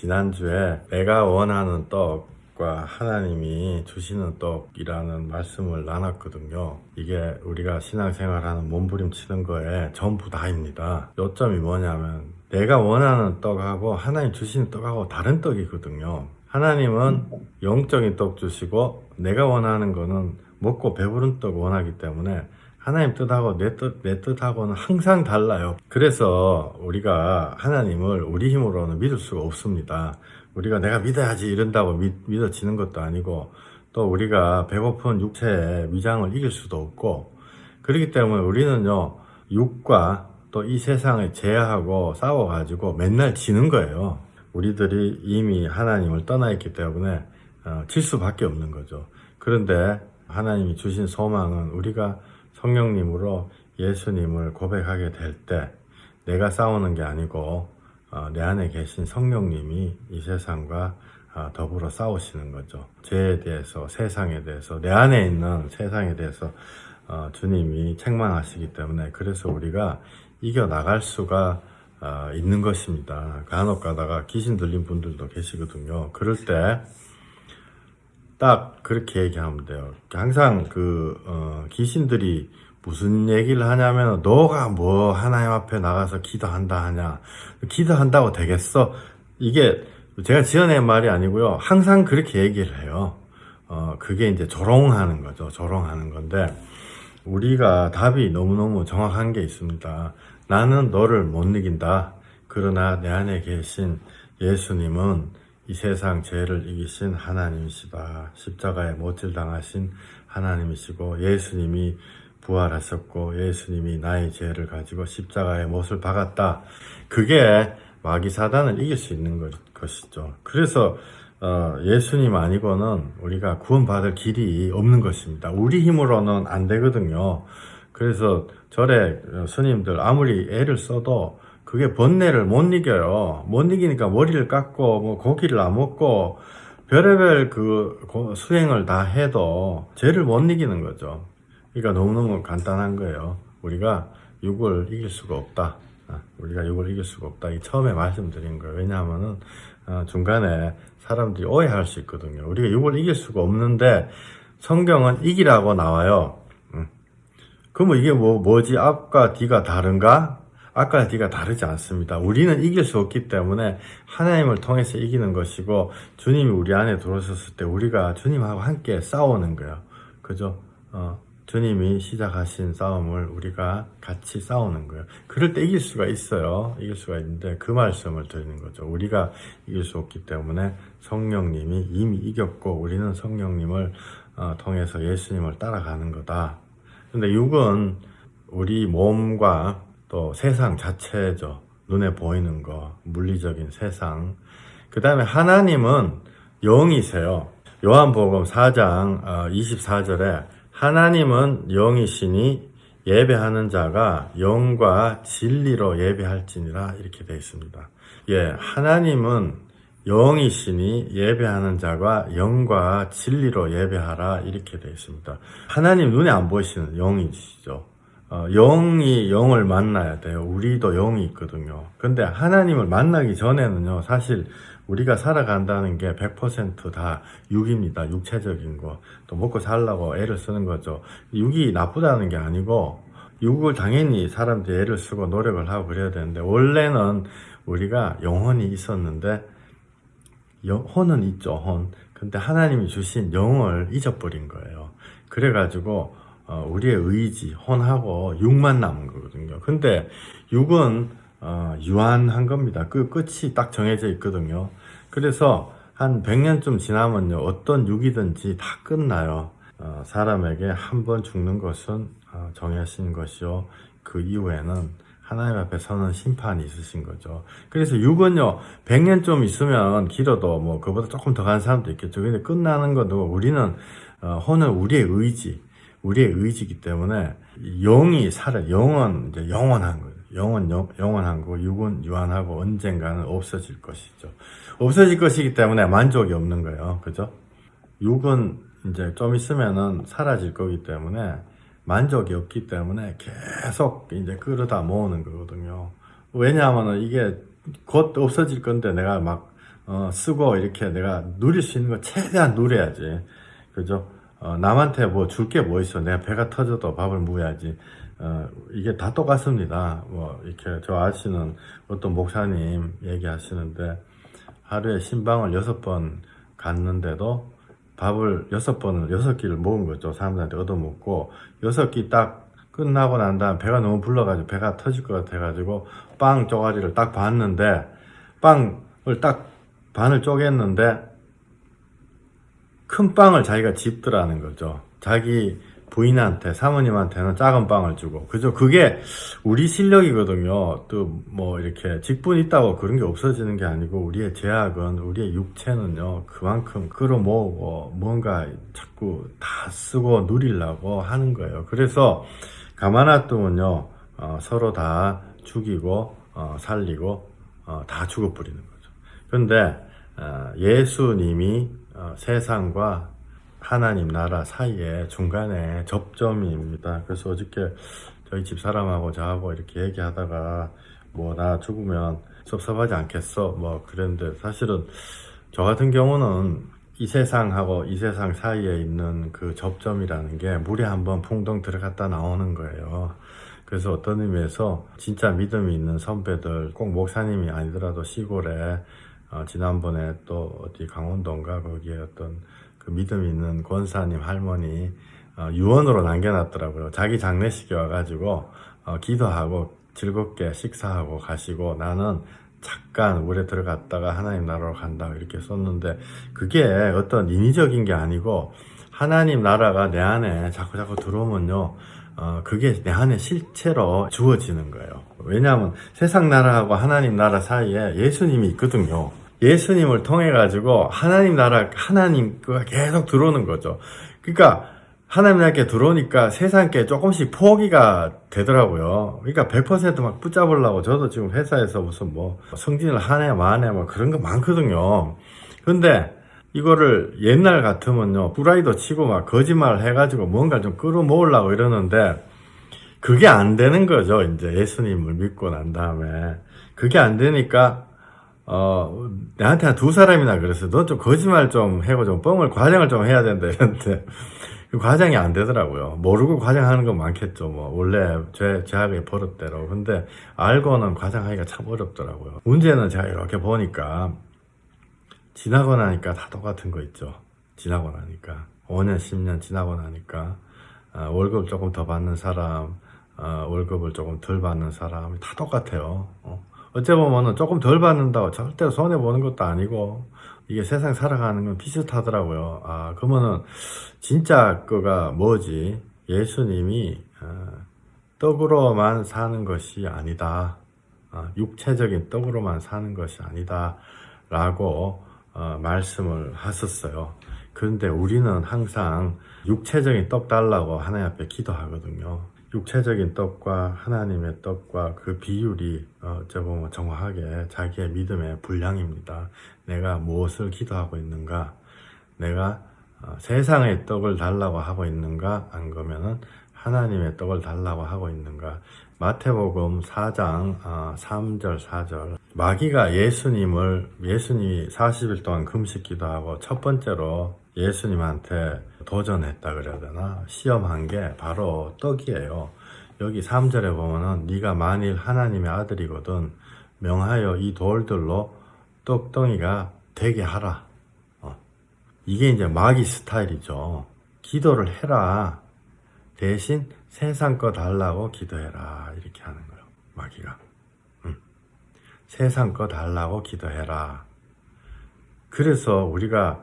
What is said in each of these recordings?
지난주에 내가 원하는 떡과 하나님이 주시는 떡이라는 말씀을 나눴거든요. 이게 우리가 신앙생활하는 몸부림치는 거에 전부 다입니다. 요점이 뭐냐면 내가 원하는 떡하고 하나님 주시는 떡하고 다른 떡이거든요. 하나님은 영적인 떡 주시고 내가 원하는 거는 먹고 배부른 떡 원하기 때문에 하나님 뜻하고 내 뜻하고는 항상 달라요. 그래서 우리가 하나님을 우리 힘으로는 믿을 수가 없습니다. 우리가 내가 믿어야지 이런다고 믿어지는 것도 아니고, 또 우리가 배고픈 육체의 위장을 이길 수도 없고, 그렇기 때문에 우리는요, 육과 또 이 세상을 제하고 싸워가지고 맨날 지는 거예요. 우리들이 이미 하나님을 떠나 있기 때문에 질 수밖에 없는 거죠. 그런데 하나님이 주신 소망은 우리가 성령님으로 예수님을 고백하게 될 때 내가 싸우는 게 아니고 내 안에 계신 성령님이 이 세상과 더불어 싸우시는 거죠. 죄에 대해서, 세상에 대해서, 내 안에 있는 세상에 대해서 주님이 책망하시기 때문에, 그래서 우리가 이겨나갈 수가 있는 것입니다. 간혹 가다가 귀신 들린 분들도 계시거든요. 그럴 때 딱 그렇게 얘기하면 돼요. 항상 귀신들이 무슨 얘기를 하냐면, 너가 뭐 하나님 앞에 나가서 기도한다 하냐, 기도한다고 되겠어? 이게 제가 지어낸 말이 아니고요. 항상 그렇게 얘기를 해요. 그게 이제 조롱하는 거죠. 조롱하는 건데, 우리가 답이 너무너무 정확한 게 있습니다. 나는 너를 못 이긴다. 그러나 내 안에 계신 예수님은 이 세상 죄를 이기신 하나님이시다. 십자가에 못질 당하신 하나님이시고, 예수님이 부활하셨고, 예수님이 나의 죄를 가지고 십자가에 못을 박았다. 그게 마귀 사단을 이길 수 있는 것이죠. 그래서 예수님 아니고는 우리가 구원받을 길이 없는 것입니다. 우리 힘으로는 안 되거든요. 그래서 절에 스님들 아무리 애를 써도 그게 번뇌를 못 이겨요. 못 이기니까 머리를 깎고 뭐 고기를 안 먹고 별의별 수행을 다 해도 죄를 못 이기는 거죠. 그러니까 너무너무 간단한 거예요. 우리가 육을 이길 수가 없다. 우리가 육을 이길 수가 없다. 이 처음에 말씀드린 거예요. 왜냐하면은 중간에 사람들이 오해할 수 있거든요. 우리가 육을 이길 수가 없는데 성경은 이기라고 나와요. 그러면 이게 뭐지? 앞과 뒤가 다른가? 앞과 뒤가 다르지 않습니다. 우리는 이길 수 없기 때문에 하나님을 통해서 이기는 것이고, 주님이 우리 안에 들어오셨을 때 우리가 주님하고 함께 싸우는 거예요. 그죠? 주님이 시작하신 싸움을 우리가 같이 싸우는 거예요. 그럴 때 이길 수가 있어요. 이길 수가 있는데 그 말씀을 드리는 거죠. 우리가 이길 수 없기 때문에 성령님이 이미 이겼고, 우리는 성령님을 통해서 예수님을 따라가는 거다. 근데 육은 우리 몸과 또 세상 자체죠. 눈에 보이는 거, 물리적인 세상. 그 다음에 하나님은 영이세요. 요한복음 4장 24절에 하나님은 영이시니 예배하는 자가 영과 진리로 예배할지니라, 이렇게 되어 있습니다. 예, 하나님은 영이시니 예배하는 자가 영과 진리로 예배하라, 이렇게 되어 있습니다. 하나님 눈에 안 보이시는 영이시죠. 영이 영을 만나야 돼요. 우리도 영이 있거든요. 근데 하나님을 만나기 전에는요, 사실 우리가 살아간다는 게 100% 육입니다. 육체적인 거. 또 먹고 살려고 애를 쓰는 거죠. 육이 나쁘다는 게 아니고, 육을 당연히 사람들이 애를 쓰고 노력을 하고 그래야 되는데, 원래는 우리가 영혼이 있었는데, 혼은 있죠, 혼. 근데 하나님이 주신 영을 잊어버린 거예요. 그래가지고 우리의 의지, 혼하고 육만 남은 거거든요. 근데 육은 유한한 겁니다. 그 끝이 딱 정해져 있거든요. 그래서 한 100년쯤 지나면요, 어떤 육이든지 다 끝나요. 사람에게 한 번 죽는 것은 정하신 것이요, 그 이후에는 하나님 앞에 서는 심판이 있으신 거죠. 그래서 육은요, 100년 좀 있으면 길어도 뭐 그보다 조금 더 가는 사람도 있겠죠. 근데 끝나는 것도, 우리는 혼은 우리의 의지이기 때문에 영이 영은 이제 영원한 거예요. 영은 영원한 거고, 육은 유한하고 언젠가는 없어질 것이죠. 없어질 것이기 때문에 만족이 없는 거예요. 그죠? 육은 이제 좀 있으면은 사라질 거기 때문에 만족이 없기 때문에 계속 이제 끌어다 모으는 거거든요. 왜냐하면은 이게 곧 없어질 건데 내가 막 쓰고 이렇게 내가 누릴 수 있는 거 최대한 누려야지. 그죠? 남한테 뭐 줄 게 뭐 있어. 내가 배가 터져도 밥을 먹어야지. 이게 다 똑같습니다. 뭐, 이렇게 저 아저씨는 어떤 목사님 얘기하시는데 하루에 신방을 6번 갔는데도 밥을 6번을 6끼를 먹은 거죠. 사람들한테 얻어먹고 6끼 딱 끝나고 난 다음 배가 너무 불러가지고 배가 터질 것 같아가지고 빵 쪼가리를 딱 봤는데 빵을 딱 반을 쪼갰는데 큰 빵을 자기가 집더라는 거죠. 자기 부인한테, 사모님한테는 작은 빵을 주고. 그죠? 그게 우리 실력이거든요. 또 뭐 이렇게 직분 있다고 그런 게 없어지는 게 아니고 우리의 제약은, 우리의 육체는요, 그만큼 끌어모으고 뭔가 자꾸 다 쓰고 누리려고 하는 거예요. 그래서 가만 놔두면요, 서로 다 죽이고, 살리고, 다 죽어버리는 거죠. 그런데, 예수님이 세상과 하나님 나라 사이에 중간에 접점입니다. 그래서 어저께 저희 집 사람하고 저하고 이렇게 얘기하다가 뭐 나 죽으면 섭섭하지 않겠어? 뭐 그랬는데 사실은 저 같은 경우는 이 세상하고 이 세상 사이에 있는 그 접점이라는 게 물에 한번 풍덩 들어갔다 나오는 거예요. 그래서 어떤 의미에서 진짜 믿음이 있는 선배들, 꼭 목사님이 아니더라도 시골에 지난번에 또 어디 강원도인가 거기에 어떤 그 믿음 있는 권사님 할머니 유언으로 남겨놨더라고요. 자기 장례식에 와가지고 기도하고 즐겁게 식사하고 가시고 나는 잠깐 물에 들어갔다가 하나님 나라로 간다 이렇게 썼는데 그게 어떤 인위적인 게 아니고 하나님 나라가 내 안에 자꾸 들어오면요 그게 내 안에 실체로 주어지는 거예요. 왜냐하면 세상 나라하고 하나님 나라 사이에 예수님이 있거든요. 예수님을 통해 가지고 하나님 나라, 하나님 그가 계속 들어오는 거죠. 그러니까 하나님 나라께 들어오니까 세상께 조금씩 포기가 되더라고요. 그러니까 100% 붙잡으려고 저도 지금 회사에서 무슨 뭐 성진을 하네 마네 뭐 그런 거 많거든요. 근데 이거를 옛날 같으면요 후라이도 치고 막 거짓말 해가지고 뭔가 좀 끌어모으려고 이러는데 그게 안 되는 거죠. 이제 예수님을 믿고 난 다음에 그게 안 되니까 내한테 한 2사람이나 그랬어요. 너 좀 거짓말 좀 하고 좀 뻥을 과장을 좀 해야 된다 이랬는데 그 과장이 안 되더라고요. 모르고 과장하는 건 많겠죠. 뭐 원래 제약의 버릇대로. 근데 알고는 과장하기가 참 어렵더라고요. 문제는 제가 이렇게 보니까 지나고 나니까 다 똑같은 거 있죠. 지나고 나니까 5년 10년 지나고 나니까 월급 조금 더 받는 사람, 월급을 조금 덜 받는 사람 다 똑같아요. 어째 보면은 조금 덜 받는다고 절대로 손해보는 것도 아니고, 이게 세상 살아가는 건 비슷하더라고요. 그러면은, 진짜 거가 뭐지? 예수님이, 떡으로만 사는 것이 아니다. 육체적인 떡으로만 사는 것이 아니다. 라고, 말씀을 하셨어요. 그런데 우리는 항상 육체적인 떡 달라고 하나님 앞에 기도하거든요. 육체적인 떡과 하나님의 떡과 그 비율이 어찌 보면 정확하게 자기의 믿음의 분량입니다. 내가 무엇을 기도하고 있는가? 내가 세상의 떡을 달라고 하고 있는가? 안 그러면은 하나님의 떡을 달라고 하고 있는가? 마태복음 4장 3절 4절 마귀가 예수님이 40일 동안 금식 기도하고 첫 번째로 예수님한테 도전했다 그래야 되나? 시험한 게 바로 떡이에요. 여기 3절에 보면은 네가 만일 하나님의 아들이거든 명하여 이 돌들로 떡덩이가 되게 하라. 이게 이제 마귀 스타일이죠. 기도를 해라. 대신 세상 거 달라고 기도해라. 이렇게 하는 거예요. 마귀가. 세상 거 달라고 기도해라. 그래서 우리가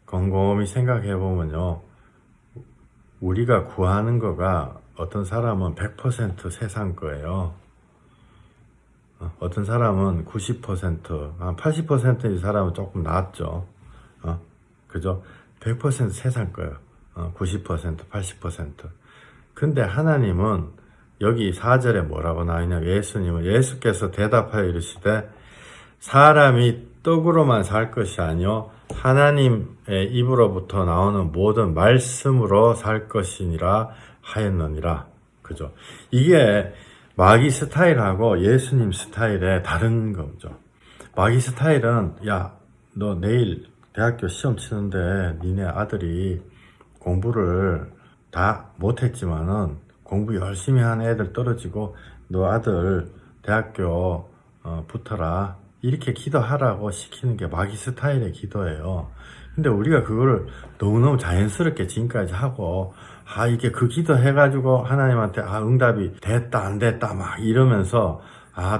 곰곰이 생각해 보면요. 우리가 구하는 거가 어떤 사람은 100% 세상 거예요. 어떤 사람은 90%, 한 80%의 사람은 조금 낫죠. 그죠? 100% 세상 거예요. 90%, 80%. 근데 하나님은 여기 4절에 뭐라고 나오냐? 예수께서 대답하여 이르시되 사람이 떡으로만 살 것이 아니요 하나님의 입으로부터 나오는 모든 말씀으로 살 것이니라 하였느니라. 그죠? 이게 마귀 스타일하고 예수님 스타일의 다른 거죠. 마귀 스타일은, 야, 너 내일 대학교 시험 치는데 니네 아들이 공부를 다 못했지만은 공부 열심히 하는 애들 떨어지고 너 아들 대학교 붙어라, 이렇게 기도하라고 시키는 게 마귀 스타일의 기도예요. 근데 우리가 그거를 너무너무 자연스럽게 지금까지 하고, 이게 그 기도 해가지고 하나님한테 응답이 됐다 안 됐다 막 이러면서,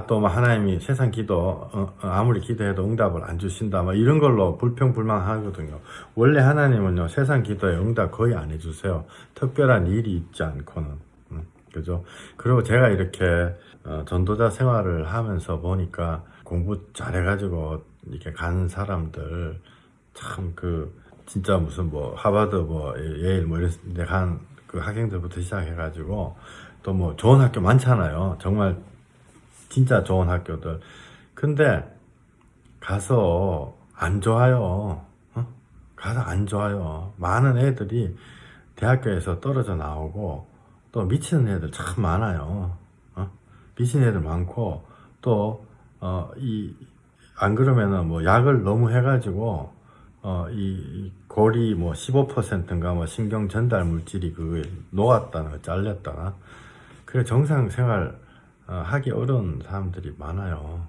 또 막 하나님이 세상 기도 아무리 기도해도 응답을 안 주신다 막 이런 걸로 불평불만하거든요. 원래 하나님은요, 세상 기도에 응답 거의 안 해주세요. 특별한 일이 있지 않고는. 그죠? 그리고 제가 이렇게 전도자 생활을 하면서 보니까 공부 잘해가지고 이렇게 가는 사람들 참 진짜 무슨 뭐 하버드 뭐 예일 뭐 이런 데 간 그 학생들부터 시작해가지고 또 뭐 좋은 학교 많잖아요. 정말 진짜 좋은 학교들. 근데 가서 안 좋아요. 가서 안 좋아요. 많은 애들이 대학교에서 떨어져 나오고 또 미치는 애들 참 많아요. 미친 애들 많고 또 안 그러면은 뭐 약을 너무 해가지고 이 골이 뭐 15%인가 뭐 신경 전달 물질이 녹았다나 잘렸다나, 그래 정상 생활 하기 어려운 사람들이 많아요.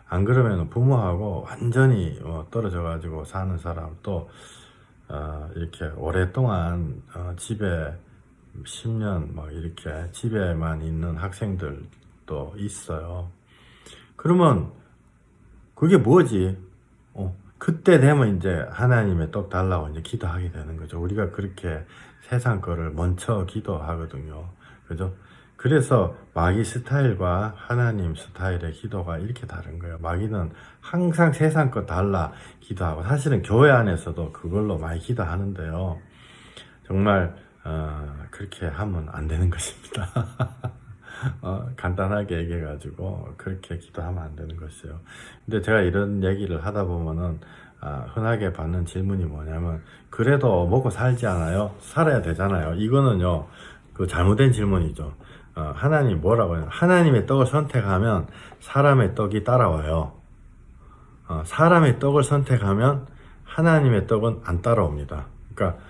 안 그러면 부모하고 완전히 떨어져 가지고 사는 사람, 또 이렇게 오랫동안 집에 10년 막 이렇게 집에만 있는 학생들도 있어요. 그러면 그게 뭐지? 그때 되면 이제 하나님의 떡 달라고 이제 기도하게 되는 거죠. 우리가 그렇게 세상 거를 먼저 기도하거든요. 그죠? 그래서 마귀 스타일과 하나님 스타일의 기도가 이렇게 다른 거예요. 마귀는 항상 세상 거 달라 기도하고, 사실은 교회 안에서도 그걸로 많이 기도하는데요. 정말 그렇게 하면 안 되는 것입니다. 간단하게 얘기해가지고 그렇게 기도하면 안 되는 것이에요. 근데 제가 이런 얘기를 하다 보면은 흔하게 받는 질문이 뭐냐면, 그래도 먹고 살지 않아요? 살아야 되잖아요. 이거는요, 잘못된 질문이죠. 하나님 뭐라고 해요? 하나님의 떡을 선택하면 사람의 떡이 따라와요. 사람의 떡을 선택하면 하나님의 떡은 안 따라옵니다. 그러니까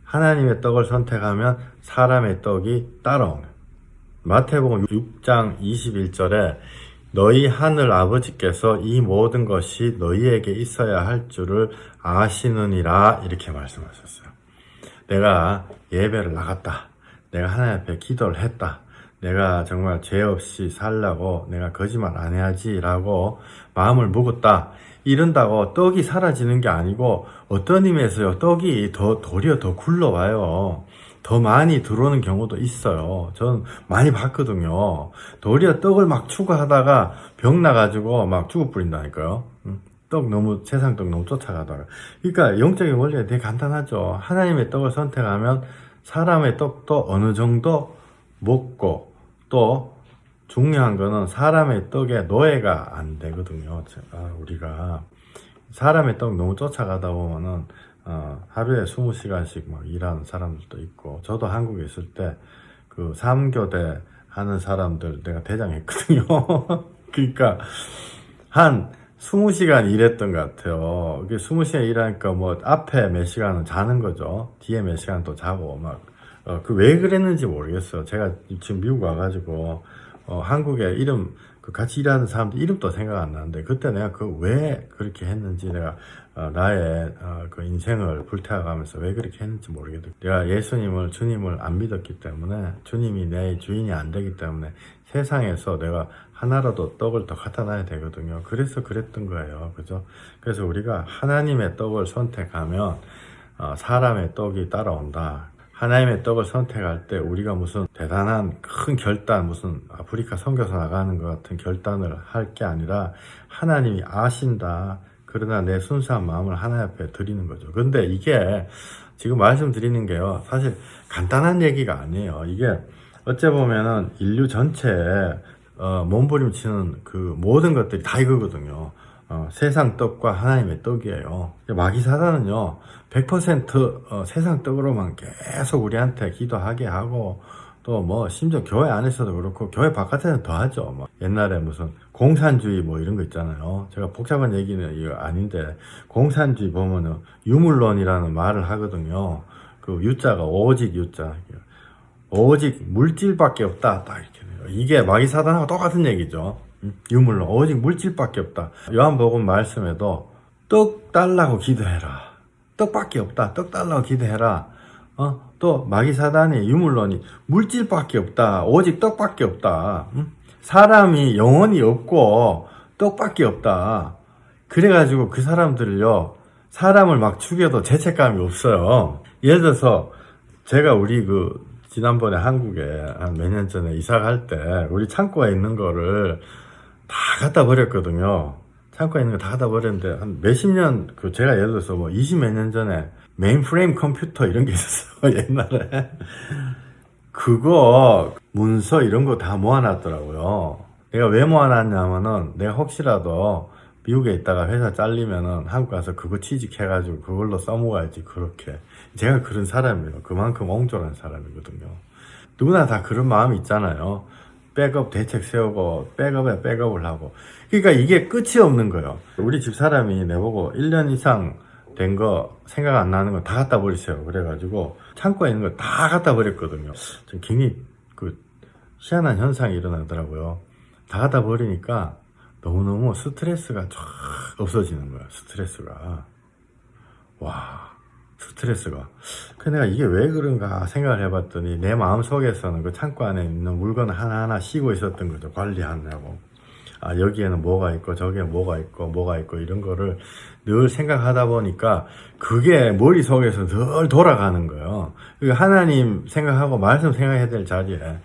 하나님의 떡을 선택하면 사람의 떡이 따라오는. 마태복음 6장 21절에 너희 하늘 아버지께서 이 모든 것이 너희에게 있어야 할 줄을 아시느니라, 이렇게 말씀하셨어요. 내가 예배를 나갔다, 내가 하나님 앞에 기도를 했다, 내가 정말 죄 없이 살라고 내가 거짓말 안 해야지 라고 마음을 먹었다, 이런다고 떡이 사라지는 게 아니고, 어떤 의미에서요, 떡이 도리어 더 굴러와요. 더 많이 들어오는 경우도 있어요. 저는 많이 봤거든요. 도리어 떡을 막 추구하다가 병 나가지고 막 죽어 뿌린다니까요. 세상 떡 너무 쫓아가다가. 그러니까 영적인 원리가 되게 간단하죠. 하나님의 떡을 선택하면 사람의 떡도 어느 정도 먹고, 또 중요한 거는 사람의 떡에 노예가 안 되거든요. 우리가 사람의 떡 너무 쫓아가다 보면은 하루에 20시간씩 막 일하는 사람들도 있고, 저도 한국에 있을 때 3교대 하는 사람들 내가 대장했거든요. 그러니까 한 20시간 일했던 것 같아요. 20시간 일하니까 뭐 앞에 몇 시간은 자는 거죠. 뒤에 몇 시간 또 자고 막, 왜 그랬는지 모르겠어요. 제가 지금 미국 와가지고 한국에 같이 일하는 사람들 이름도 생각 안 나는데, 그때 내가 왜 그렇게 했는지, 내가 나의 인생을 불태워가면서 왜 그렇게 했는지 모르겠어요. 내가 주님을 안 믿었기 때문에, 주님이 내 주인이 안 되기 때문에 세상에서 내가 하나라도 떡을 더 갖다 놔야 되거든요. 그래서 그랬던 거예요. 그죠? 그래서 우리가 하나님의 떡을 선택하면 사람의 떡이 따라온다. 하나님의 떡을 선택할 때 우리가 무슨 대단한 큰 결단, 무슨 아프리카 선교사 나가는 것 같은 결단을 할 게 아니라, 하나님이 아신다, 그러나 내 순수한 마음을 하나님 앞에 드리는 거죠. 근데 이게 지금 말씀드리는 게요, 사실 간단한 얘기가 아니에요. 이게 어째 보면은 인류 전체에 몸부림치는 모든 것들이 다 이거거든요. 세상 떡과 하나님의 떡이에요. 마귀 사단은요, 100% 세상 떡으로만 계속 우리한테 기도하게 하고, 또 뭐 심지어 교회 안에서도 그렇고 교회 바깥에는 더 하죠. 뭐 옛날에 무슨 공산주의 뭐 이런 거 있잖아요. 제가 복잡한 얘기는 이거 아닌데 공산주의 보면은 유물론이라는 말을 하거든요. 그 유자가 오직 유자, 오직 물질밖에 없다 딱 이렇게 돼요. 이게 마귀사단하고 똑같은 얘기죠. 유물론 오직 물질밖에 없다. 요한복음 말씀에도 떡 달라고 기도해라. 떡밖에 없다. 떡 달라고 기도해라. 또 마귀사단이 유물론이 물질밖에 없다. 오직 떡밖에 없다. 사람이 영혼이 없고 떡밖에 없다. 그래가지고 그 사람들을요, 사람을 막 죽여도 죄책감이 없어요. 예를 들어서 제가 우리 지난번에 한국에 한 몇 년 전에 이사 갈 때 우리 창고에 있는 거를 다 갖다 버렸거든요. 창고에 있는 거 다 갖다 버렸는데 한 몇십 년, 제가 예를 들어서 뭐 20 몇 년 전에 메인프레임 컴퓨터 이런 게 있었어요. 옛날에. 그거 문서 이런 거 다 모아놨더라고요. 내가 왜 모아놨냐면은 내가 혹시라도 미국에 있다가 회사 잘리면은 한국 가서 그거 취직해가지고 그걸로 써먹어야지. 그렇게 제가 그런 사람이에요. 그만큼 옹졸한 사람이거든요. 누구나 다 그런 마음이 있잖아요. 백업 대책 세우고 백업에 백업을 하고. 그러니까 이게 끝이 없는 거예요. 우리 집 사람이 내보고 1년 이상 된 거 생각 안 나는 거 다 갖다 버리세요. 그래가지고 창고에 있는 거 다 갖다 버렸거든요. 좀 굉장히 희한한 현상이 일어나더라고요. 다 갖다 버리니까 너무너무 스트레스가 쫙 없어지는 거야. 스트레스가. 와, 스트레스가. 근데 내가 이게 왜 그런가 생각을 해봤더니 내 마음 속에서는 그 창고 안에 있는 물건을 하나하나 쉬고 있었던 거죠. 관리하느라고. 아, 여기에는 뭐가 있고 저기에 뭐가 있고 이런 거를 늘 생각하다 보니까 그게 머릿속에서 늘 돌아가는 거예요. 하나님 생각하고 말씀 생각해야 될 자리에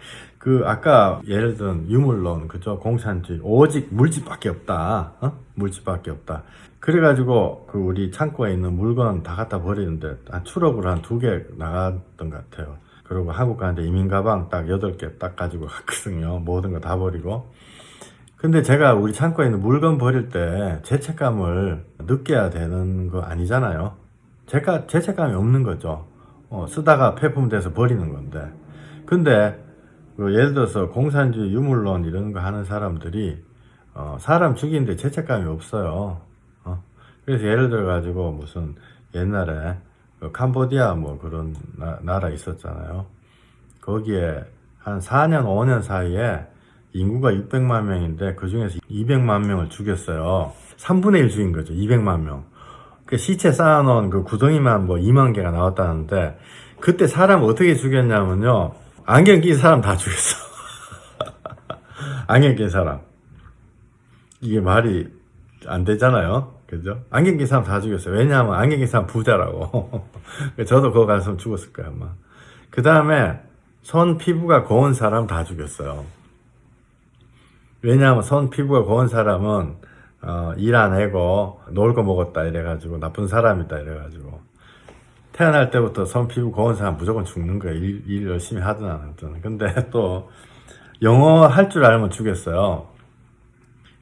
아까 예를 든 유물론, 그죠? 공산주의, 오직 물질밖에 없다. 물질밖에 없다. 그래가지고 우리 창고에 있는 물건 다 갖다 버리는데 한 트럭으로 한 2개 나갔던 것 같아요. 그리고 한국 가는데 이민 가방 딱 8개 딱 가지고 갔거든요. 모든 거 다 버리고. 근데 제가 우리 창고에 있는 물건 버릴 때 죄책감을 느껴야 되는 거 아니잖아요. 죄책감이 없는 거죠. 쓰다가 폐품돼서 버리는 건데. 근데 예를 들어서 공산주의 유물론 이런 거 하는 사람들이 사람 죽이는데 죄책감이 없어요. 그래서 예를 들어 가지고 무슨 옛날에 캄보디아 뭐 그런 나라 있었잖아요. 거기에 한 4년 5년 사이에 인구가 600만 명인데 그 중에서 200만 명을 죽였어요. 3분의 1 죽인 거죠. 200만 명. 그 시체 쌓아놓은 그 구덩이만 뭐 2만 개가 나왔다는데 그때 사람 어떻게 죽였냐면요. 안경 낀 사람 다 죽였어. 안경 낀 사람. 이게 말이 안 되잖아요. 그죠? 안경 낀 사람 다 죽였어요. 왜냐하면 안경 낀 사람 부자라고. 저도 그거 갔으면 죽었을 거예요, 아마. 그 다음에 손 피부가 고운 사람 다 죽였어요. 왜냐하면 손 피부가 고운 사람은 일 안 하고 놀고 먹었다 이래가지고 나쁜 사람이다 이래가지고 태어날 때부터 손 피부 고운 사람 무조건 죽는 거예요. 일 열심히 하든 안 하든. 근데 또 영어 할 줄 알면 죽였어요.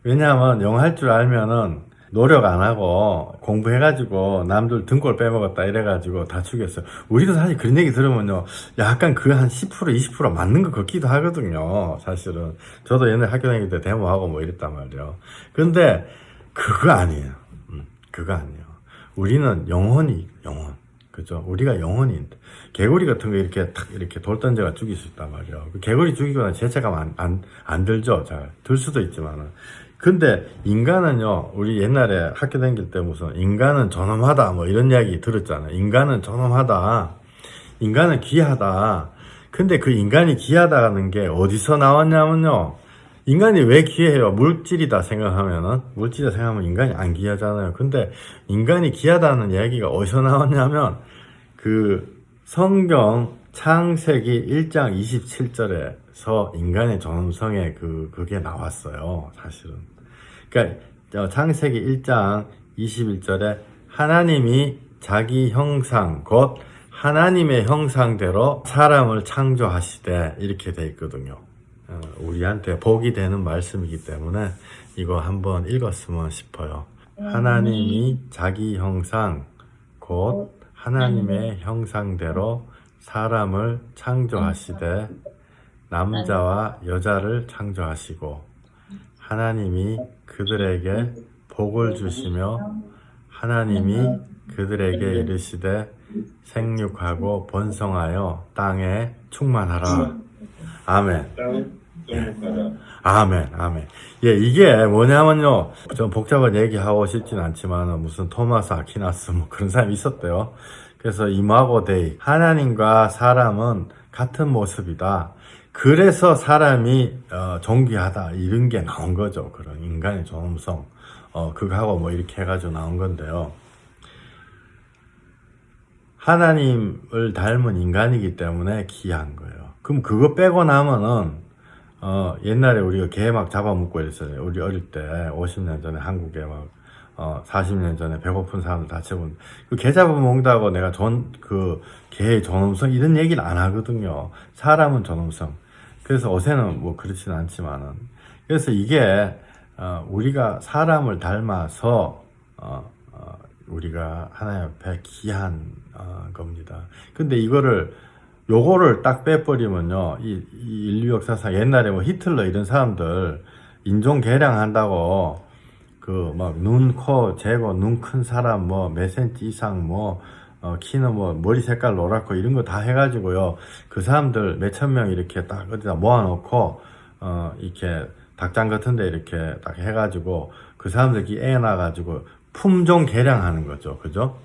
왜냐하면 영어 할 줄 알면은 노력 안 하고 공부해가지고 남들 등골 빼먹었다 이래가지고 다 죽였어요. 우리도 사실 그런 얘기 들으면요, 약간 한 10% 20% 맞는 것 같기도 하거든요. 사실은 저도 옛날 학교 다닐 때 데모하고 뭐 이랬단 말이에요. 근데 그거 아니에요. 그거 아니에요. 우리는 영혼, 그죠? 우리가 영혼인데 개구리 같은 거 이렇게 탁 이렇게 돌 던져가 죽일 수 있단 말이에요. 개구리 죽이거나 죄책감 안 들죠. 잘 들 수도 있지만은. 근데 인간은요, 우리 옛날에 학교 다닐 때 무슨 인간은 존엄하다 뭐 이런 이야기 들었잖아요. 인간은 존엄하다. 인간은 귀하다. 근데 그 인간이 귀하다는 게 어디서 나왔냐면요. 인간이 왜 귀해요? 물질이다 생각하면은, 물질이다 생각하면 인간이 안 귀하잖아요. 근데 인간이 귀하다는 이야기가 어디서 나왔냐면, 성경 창세기 1장 27절에서 인간의 존엄성에 그게 나왔어요. 사실은. 그러니까 창세기 1장 21절에 하나님이 자기 형상, 곧 하나님의 형상대로 사람을 창조하시되 이렇게 돼 있거든요. 우리한테 복이 되는 말씀이기 때문에 이거 한번 읽었으면 싶어요. 하나님이 자기 형상, 곧 하나님의 형상대로 사람을 창조하시되 남자와 여자를 창조하시고 하나님이 그들에게 복을 주시며 하나님이 그들에게 이르시되 생육하고 번성하여 땅에 충만하라. 아멘. 아멘, 아멘. 예, 이게 뭐냐면요. 좀 복잡한 얘기하고 싶진 않지만, 무슨 토마스 아퀴나스 뭐 그런 사람이 있었대요. 그래서 이마고 데이. 하나님과 사람은 같은 모습이다. 그래서 사람이, 존귀하다. 이런 게 나온 거죠. 그런 인간의 존엄성. 그거하고 뭐 이렇게 해가지고 나온 건데요. 하나님을 닮은 인간이기 때문에 귀한 거예요. 그럼 그거 빼고 나면은, 옛날에 우리가 개 막 잡아먹고 이랬어요. 우리 어릴 때, 50년 전에 한국에 막, 40년 전에 배고픈 사람들 다 채운, 그 개 잡아먹는다고 내가 개의 존엄성 이런 얘기를 안 하거든요. 사람은 존엄성. 그래서 어세는 뭐 그렇지는 않지만은. 그래서 이게, 우리가 사람을 닮아서, 우리가 하나님 앞에 귀한, 겁니다. 근데 요거를 딱 빼버리면요, 이 인류 역사상 옛날에 뭐 히틀러 이런 사람들 인종 개량한다고 막 눈, 코, 재고, 눈 큰 사람 뭐 몇 센치 이상 키는 뭐 머리 색깔 노랗고 이런 거 다 해가지고요, 그 사람들 몇천 명 이렇게 딱 어디다 모아놓고 이렇게 닭장 같은데 이렇게 딱 해가지고 그 사람들끼리 애 낳아가지고 품종 개량하는 거죠, 그죠?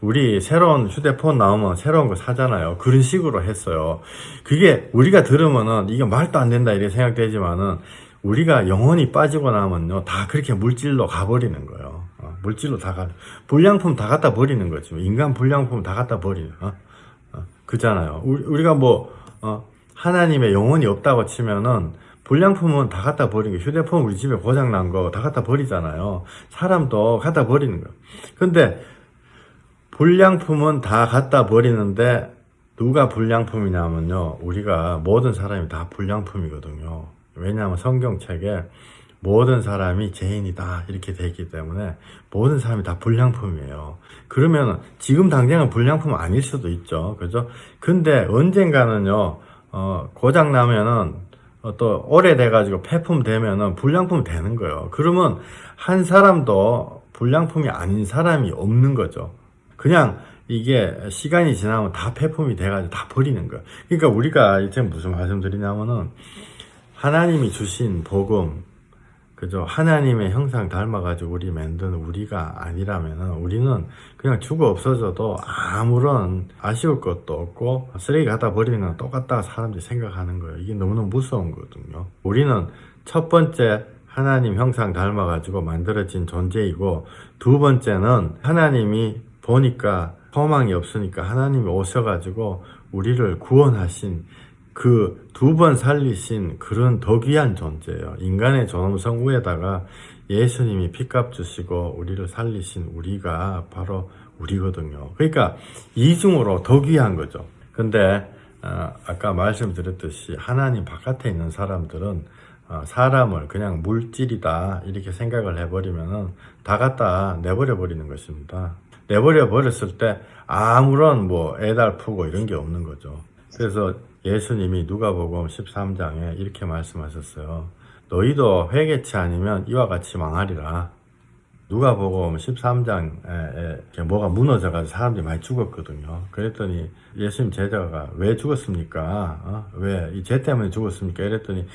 우리 새로운 휴대폰 나오면 새로운 거 사잖아요. 그런 식으로 했어요. 그게 우리가 들으면은 이게 말도 안 된다 이렇게 생각되지만은 우리가 영혼이 빠지고 나면요, 다 그렇게 물질로 가버리는 거예요. 물질로 불량품 다 갖다 버리는 거지. 인간 불량품 다 갖다 버리는, 그잖아요. 우리가 하나님의 영혼이 없다고 치면은 불량품은 다 갖다 버리는 거예요. 휴대폰 우리 집에 고장 난 거 다 갖다 버리잖아요. 사람도 갖다 버리는 거예요. 근데 불량품은 다 갖다 버리는데 누가 불량품이냐면요, 우리가 모든 사람이 다 불량품이거든요. 왜냐하면 성경책에 모든 사람이 죄인이다 이렇게 돼 있기 때문에 모든 사람이 다 불량품이에요. 그러면 지금 당장은 불량품 아닐 수도 있죠, 그죠? 근데 언젠가는요, 고장 나면은 또 오래돼가지고 폐품 되면은 불량품 되는 거예요. 그러면 한 사람도 불량품이 아닌 사람이 없는 거죠. 그냥 이게 시간이 지나면 다 폐품이 돼가지고 다 버리는 거야. 그러니까 우리가 이제 무슨 말씀드리냐면은 하나님이 주신 복음, 그죠? 하나님의 형상 닮아가지고 우리 만든 우리가 아니라면은 우리는 그냥 죽어 없어져도 아무런 아쉬울 것도 없고 쓰레기 갖다 버리는 거랑 똑같다 사람들이 생각하는 거예요. 이게 너무너무 무서운 거거든요. 우리는 첫 번째 하나님 형상 닮아가지고 만들어진 존재이고, 두 번째는 하나님이 보니까 소망이 없으니까 하나님이 오셔가지고 우리를 구원하신 그 두 번 살리신 그런 더 귀한 존재예요. 인간의 존엄성 위에다가 예수님이 핏값 주시고 우리를 살리신 우리가 바로 우리거든요. 그러니까 이중으로 더 귀한 거죠. 근데 아까 말씀드렸듯이 하나님 바깥에 있는 사람들은 사람을 그냥 물질이다 이렇게 생각을 해버리면은 다 갖다 내버려 버리는 것입니다. 내버려 버렸을 때 아무런 애달프고 이런 게 없는 거죠. 그래서 예수님이 누가복음 13장에 이렇게 말씀하셨어요. 너희도 회개치 아니면 이와 같이 망하리라. 누가복음 13장에 뭐가 무너져가지고 사람들이 많이 죽었거든요. 그랬더니 예수님 제자가 왜 죽었습니까? 왜 이 죄 때문에 죽었습니까? 이랬더니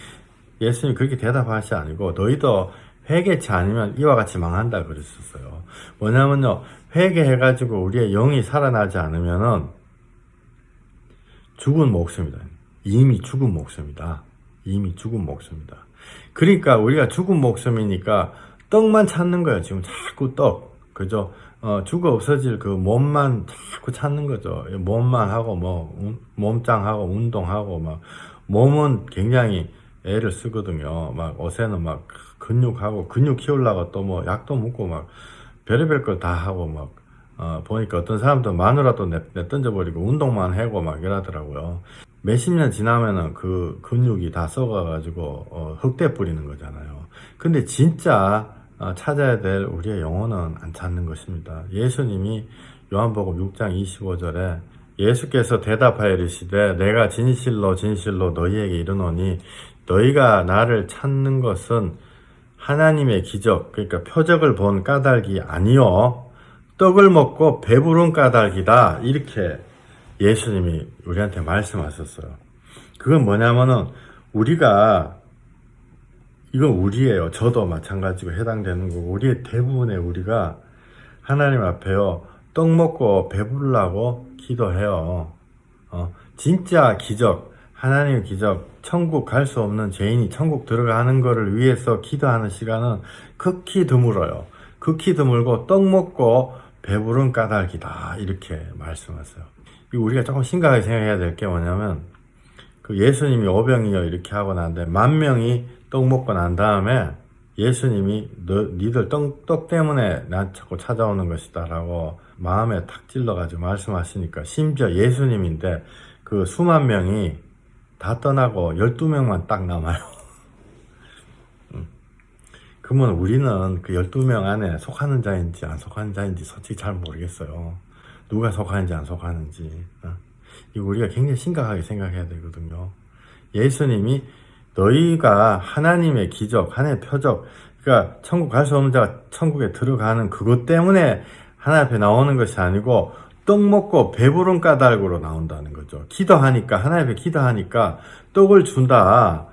예수님이 그렇게 대답하시 아니고 너희도 회개치 않으면 이와 같이 망한다 그랬었어요. 뭐냐면요, 회개해가지고 우리의 영이 살아나지 않으면은 죽은 목숨이다. 이미 죽은 목숨이다. 이미 죽은 목숨이다. 그러니까 우리가 죽은 목숨이니까 떡만 찾는 거예요. 지금 자꾸 떡, 그죠? 죽어 없어질 그 몸만 자꾸 찾는 거죠. 몸만 하고 몸짱하고 운동하고 몸은 굉장히 애를 쓰거든요. 옷에는 근육하고 근육 키우려고 또 약도 먹고 별의별 걸 다 하고 보니까 어떤 사람들은 마누라도 던져버리고 운동만 하고 이러더라고요. 몇십 년 지나면은 그 근육이 다 썩어가지고 흙대 뿌리는 거잖아요. 근데 진짜 찾아야 될 우리의 영혼은 안 찾는 것입니다. 예수님이 요한복음 6장 25절에 예수께서 대답하여 이르시되 내가 진실로 진실로 너희에게 이르노니 너희가 나를 찾는 것은 하나님의 기적, 그러니까 표적을 본 까닭이 아니요 떡을 먹고 배부른 까닭이다. 이렇게 예수님이 우리한테 말씀하셨어요. 그건 뭐냐면은 우리가, 이건 우리예요. 저도 마찬가지고 해당되는 거고, 우리의 대부분의 우리가 하나님 앞에요 떡 먹고 배부르려고 기도해요. 진짜 기적, 하나님의 기적, 천국 갈 수 없는 죄인이 천국 들어가는 거를 위해서 기도하는 시간은 극히 드물어요. 극히 드물고 떡 먹고 배부른 까닭이다. 이렇게 말씀하세요. 우리가 조금 심각하게 생각해야 될 게 뭐냐면, 그 예수님이 오병이어 이렇게 하고 난데 10,000명이 떡 먹고 난 다음에 예수님이 니들 떡 때문에 난 자꾸 찾아오는 것이다 라고 마음에 탁 찔러가지고 말씀하시니까, 심지어 예수님인데 그 수만 명이 다 떠나고 12명만 딱 남아요. 그러면 우리는 그 12명 안에 속하는 자인지 안 속하는 자인지 솔직히 잘 모르겠어요. 누가 속하는지 안 속하는지. 이거 우리가 굉장히 심각하게 생각해야 되거든요. 예수님이 너희가 하나님의 기적, 하나님의 표적, 그러니까 천국 갈 수 없는 자가 천국에 들어가는 그것 때문에 하나님 앞에 나오는 것이 아니고 떡 먹고 배부른 까닭으로 나온다는 거죠. 기도하니까, 하나님 앞에 기도하니까 떡을 준다.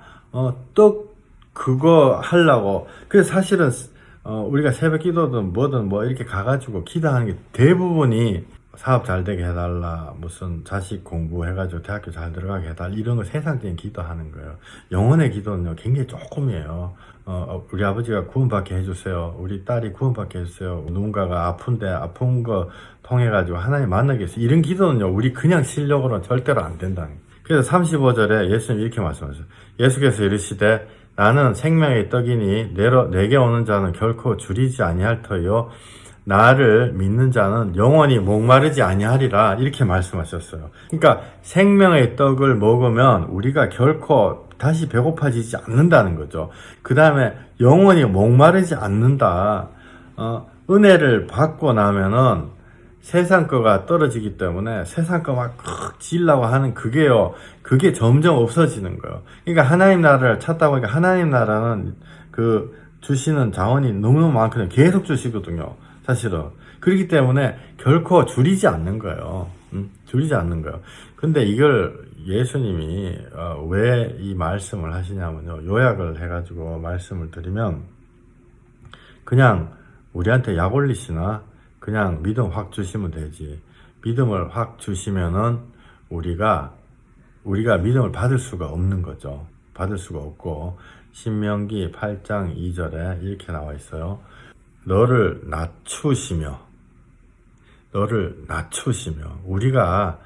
떡 그거 하려고. 그래서 사실은 우리가 새벽 기도든 뭐든 뭐 이렇게 가가지고 기도하는 게 대부분이 사업 잘 되게 해달라, 무슨 자식 공부해가지고 대학교 잘 들어가게 해달라, 이런 거 세상적인 기도하는 거예요. 영혼의 기도는요 굉장히 조금이에요. 우리 아버지가 구원받게 해주세요, 우리 딸이 받게 해주세요, 누군가가 아픈데 아픈 거 통해가지고 하나님 만나게 해주세요, 이런 기도는요 우리 그냥 실력으로는 절대로 안 된다는 거예요. 그래서 35절에 예수님 이렇게 말씀하셨어요. 예수께서 이르시되 나는 생명의 떡이니 내게 오는 자는 결코 줄이지 아니할 터이요 나를 믿는 자는 영원히 목마르지 아니하리라. 이렇게 말씀하셨어요. 그러니까 생명의 떡을 먹으면 우리가 결코 다시 배고파지지 않는다는 거죠. 그 다음에 영원히 목마르지 않는다. 은혜를 받고 나면은 세상 거가 떨어지기 때문에 세상 거 막 지으려고 하는 그게 점점 없어지는 거예요. 그러니까 하나님 나라를 찾다 보니까 하나님 나라는 그 주시는 자원이 너무너무 많거든요. 계속 주시거든요. 사실은. 그렇기 때문에 결코 줄이지 않는 거예요. 줄이지 않는 거예요. 근데 이걸 예수님이 왜 이 말씀을 하시냐면요. 요약을 해가지고 말씀을 드리면, 그냥 우리한테 약 올리시나 그냥 믿음 확 주시면 되지. 믿음을 확 주시면은 우리가 믿음을 받을 수가 없는 거죠. 받을 수가 없고, 신명기 8장 2절에 이렇게 나와 있어요. 너를 낮추시며 우리가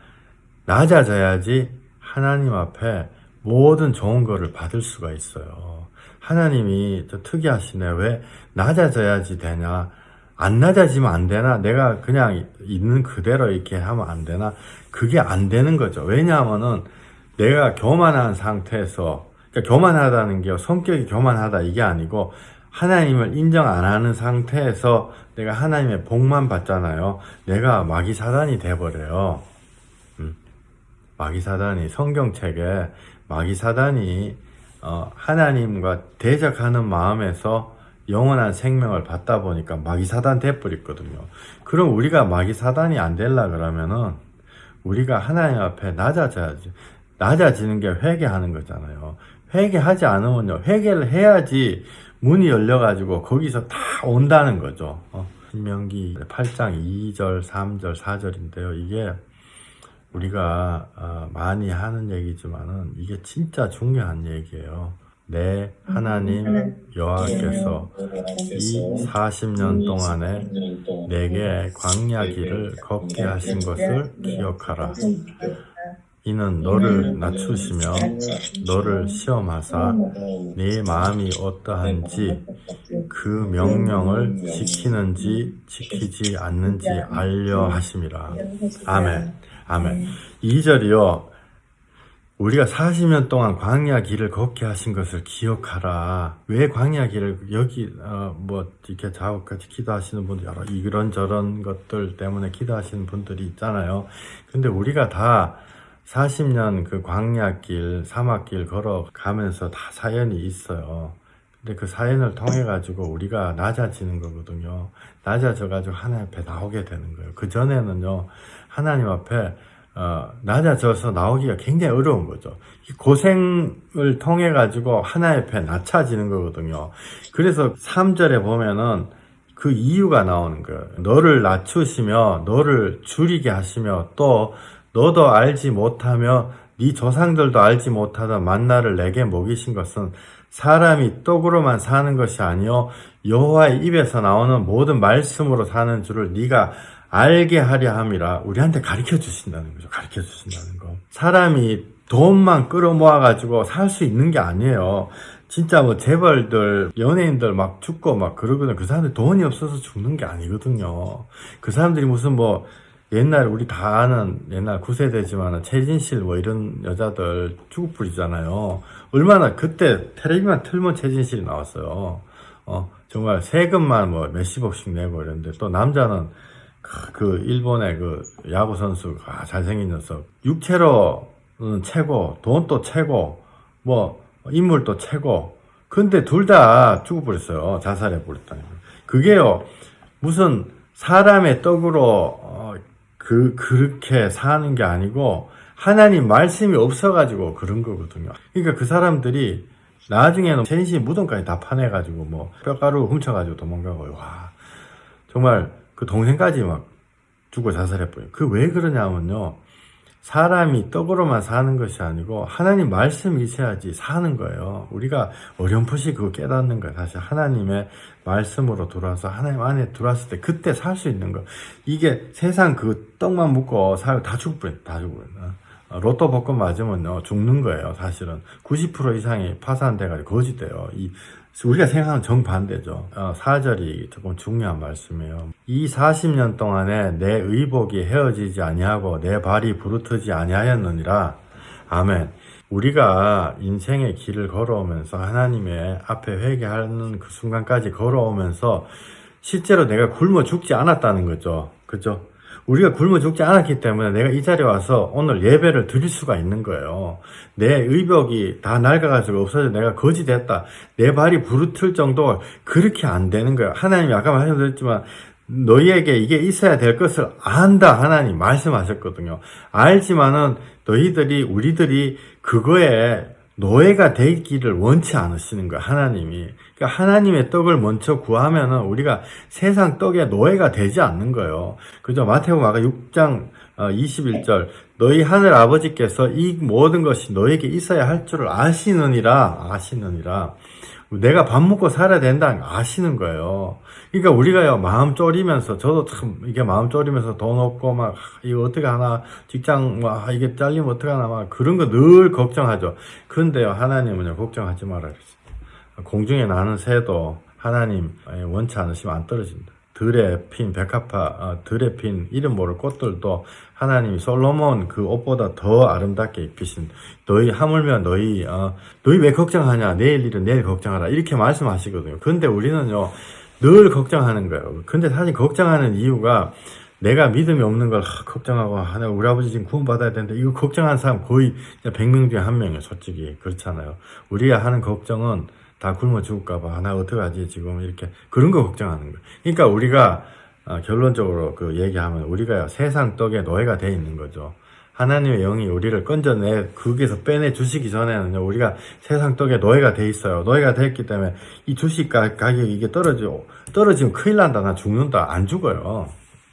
낮아져야지 하나님 앞에 모든 좋은 거를 받을 수가 있어요. 하나님이 저 특이하시네. 왜 낮아져야지 되냐? 안 낮아지면 안 되나? 내가 그냥 있는 그대로 이렇게 하면 안 되나? 그게 안 되는 거죠. 왜냐하면은 내가 교만한 상태에서, 그러니까 교만하다는 게 성격이 교만하다 이게 아니고, 하나님을 인정 안 하는 상태에서 내가 하나님의 복만 받잖아요. 내가 마귀 사단이 돼버려요. 마귀 사단이, 성경책에 마귀 사단이 하나님과 대적하는 마음에서 영원한 생명을 받다 보니까 마귀 사단 돼버렸거든요. 그럼 우리가 마귀 사단이 안 되려 그러면은 우리가 하나님 앞에 낮아져야지. 낮아지는 게 회개하는 거잖아요. 회개하지 않으면요, 회개를 해야지 문이 열려가지고 거기서 다 온다는 거죠. 신명기 8장 2절, 3절, 4절인데요. 이게 우리가 많이 하는 얘기지만은 이게 진짜 중요한 얘기예요. 내 하나님 여호와께서 이 40년 동안에 내게 광야 길을 걷게 하신 것을 기억하라. 이는 너를 낮추시며 너를 시험하사 네 마음이 어떠한지 그 명령을 지키는지 지키지 않는지 알려 하심이라. 아멘. 아멘. 2절이요. 우리가 40년 동안 광야 길을 걷게 하신 것을 기억하라. 왜 광야 길을 여기 이렇게 작업까지 기도하시는 분들 여러 이런저런 것들 때문에 기도하시는 분들이 있잖아요. 근데 우리가 다 40년 그 광야 길, 사막 길 걸어가면서 다 사연이 있어요. 근데 그 사연을 통해 가지고 우리가 낮아지는 거거든요. 낮아져 가지고 하나님 앞에 나오게 되는 거예요. 그 전에는요, 하나님 앞에 낮아져서 나오기가 굉장히 어려운 거죠. 이 고생을 통해 가지고 하나님 앞에 낮아지는 거거든요. 그래서 3절에 보면은 그 이유가 나오는 거예요. 너를 낮추시며 너를 줄이게 하시며 또 너도 알지 못하며 네 조상들도 알지 못하던 만나를 내게 먹이신 것은 사람이 떡으로만 사는 것이 아니요 여호와의 입에서 나오는 모든 말씀으로 사는 줄을 네가 알게 하려 함이라. 우리한테 가르쳐 주신다는 거죠. 가르쳐 주신다는 거. 사람이 돈만 끌어모아 가지고 살 수 있는 게 아니에요. 진짜 뭐 재벌들, 연예인들 막 죽고 막 그러거든요. 그 사람들 돈이 없어서 죽는 게 아니거든요. 그 사람들이 무슨 뭐 옛날 우리 다 아는 옛날 9세대지만 최진실 뭐 이런 여자들 죽을뿌리잖아요. 얼마나 그때 텔레비만 틀면 최진실이 나왔어요. 정말 세금만 뭐 몇십억씩 내고 이랬는데 또 남자는 그 일본의 그 야구 선수 잘생긴 녀석 육체로는 최고, 돈도 최고, 뭐 인물도 최고. 근데 둘 다 죽어버렸어요. 자살해 버렸다는 거예요. 그게요 무슨 사람의 떡으로 그렇게 사는 게 아니고 하나님 말씀이 없어가지고 그런 거거든요. 그러니까 그 사람들이 나중에는 최신시 무덤까지 다 파내가지고 뭐 뼈가루 훔쳐가지고 도망가고 와 정말 그 동생까지 막 죽고 자살해버려요. 그 왜 그러냐면요. 사람이 떡으로만 사는 것이 아니고 하나님 말씀이 있어야지 사는 거예요. 우리가 어렴풋이 그거 깨닫는 거예요. 사실 하나님의 말씀으로 들어와서 하나님 안에 들어왔을 때 그때 살 수 있는 거. 이게 세상 그 떡만 먹고 살고 다 죽어버려. 다 죽어버려. 로또 복권 맞으면요 죽는 거예요. 사실은 90% 이상이 파산돼가지고 거짓돼요. 우리가 생각하는 정반대죠. 4절이 조금 중요한 말씀이에요. 이 40년 동안에 내 의복이 헤어지지 아니하고 내 발이 부르트지 아니하였느니라. 아멘. 우리가 인생의 길을 걸어오면서 하나님의 앞에 회개하는 그 순간까지 걸어오면서 실제로 내가 굶어 죽지 않았다는 거죠. 그죠? 우리가 굶어 죽지 않았기 때문에 내가 이 자리에 와서 오늘 예배를 드릴 수가 있는 거예요. 내 의복이 다 낡아가지고 없어져 내가 거지 됐다. 내 발이 부르틀 정도 그렇게 안 되는 거예요. 하나님이 아까 말씀드렸지만 너희에게 이게 있어야 될 것을 안다 하나님 말씀하셨거든요. 알지만은 우리들이 그거에 노예가 되기를 원치 않으시는 거예요. 하나님이. 그러니까 하나님의 떡을 먼저 구하면은 우리가 세상 떡의 노예가 되지 않는 거예요. 그죠? 마태복음 아까 6장 21절 너희 하늘 아버지께서 이 모든 것이 너에게 있어야 할 줄을 아시느니라. 내가 밥 먹고 살아야 된다는 거 아시는 거예요. 그러니까 우리가요, 마음 졸이면서, 저도 참, 이게 마음 졸이면서 돈 없고, 막, 이거 어떻게 하나, 직장, 이게 잘리면 어떡하나, 막, 그런 거 늘 걱정하죠. 그런데요, 하나님은요, 걱정하지 말아 그랬어요. 공중에 나는 새도 하나님 원치 않으시면 안 떨어진다. 들에 핀 들에 핀 이름 모를 꽃들도 하나님이 솔로몬 그 옷보다 더 아름답게 입히신 하물며 너희 왜 걱정하냐 내일 일은 내일 걱정하라 이렇게 말씀하시거든요. 근데 우리는요 늘 걱정하는 거예요. 근데 사실 걱정하는 이유가 내가 믿음이 없는 걸 걱정하고 하나 우리 아버지 지금 구원받아야 되는데 이거 걱정하는 사람 거의 100명 중에 1명이에요. 솔직히 그렇잖아요. 우리가 하는 걱정은 다 굶어 죽을까봐, 나 어떡하지, 지금, 이렇게, 그런 거 걱정하는 거예요. 그러니까 우리가, 결론적으로 얘기하면, 우리가 세상 떡에 노예가 돼 있는 거죠. 하나님의 영이 우리를 거기에서 빼내 주시기 전에는요, 우리가 세상 떡에 노예가 돼 있어요. 노예가 돼 있기 때문에, 이 주식 가격이 이게 떨어지면 큰일 난다, 나 죽는다. 안 죽어요.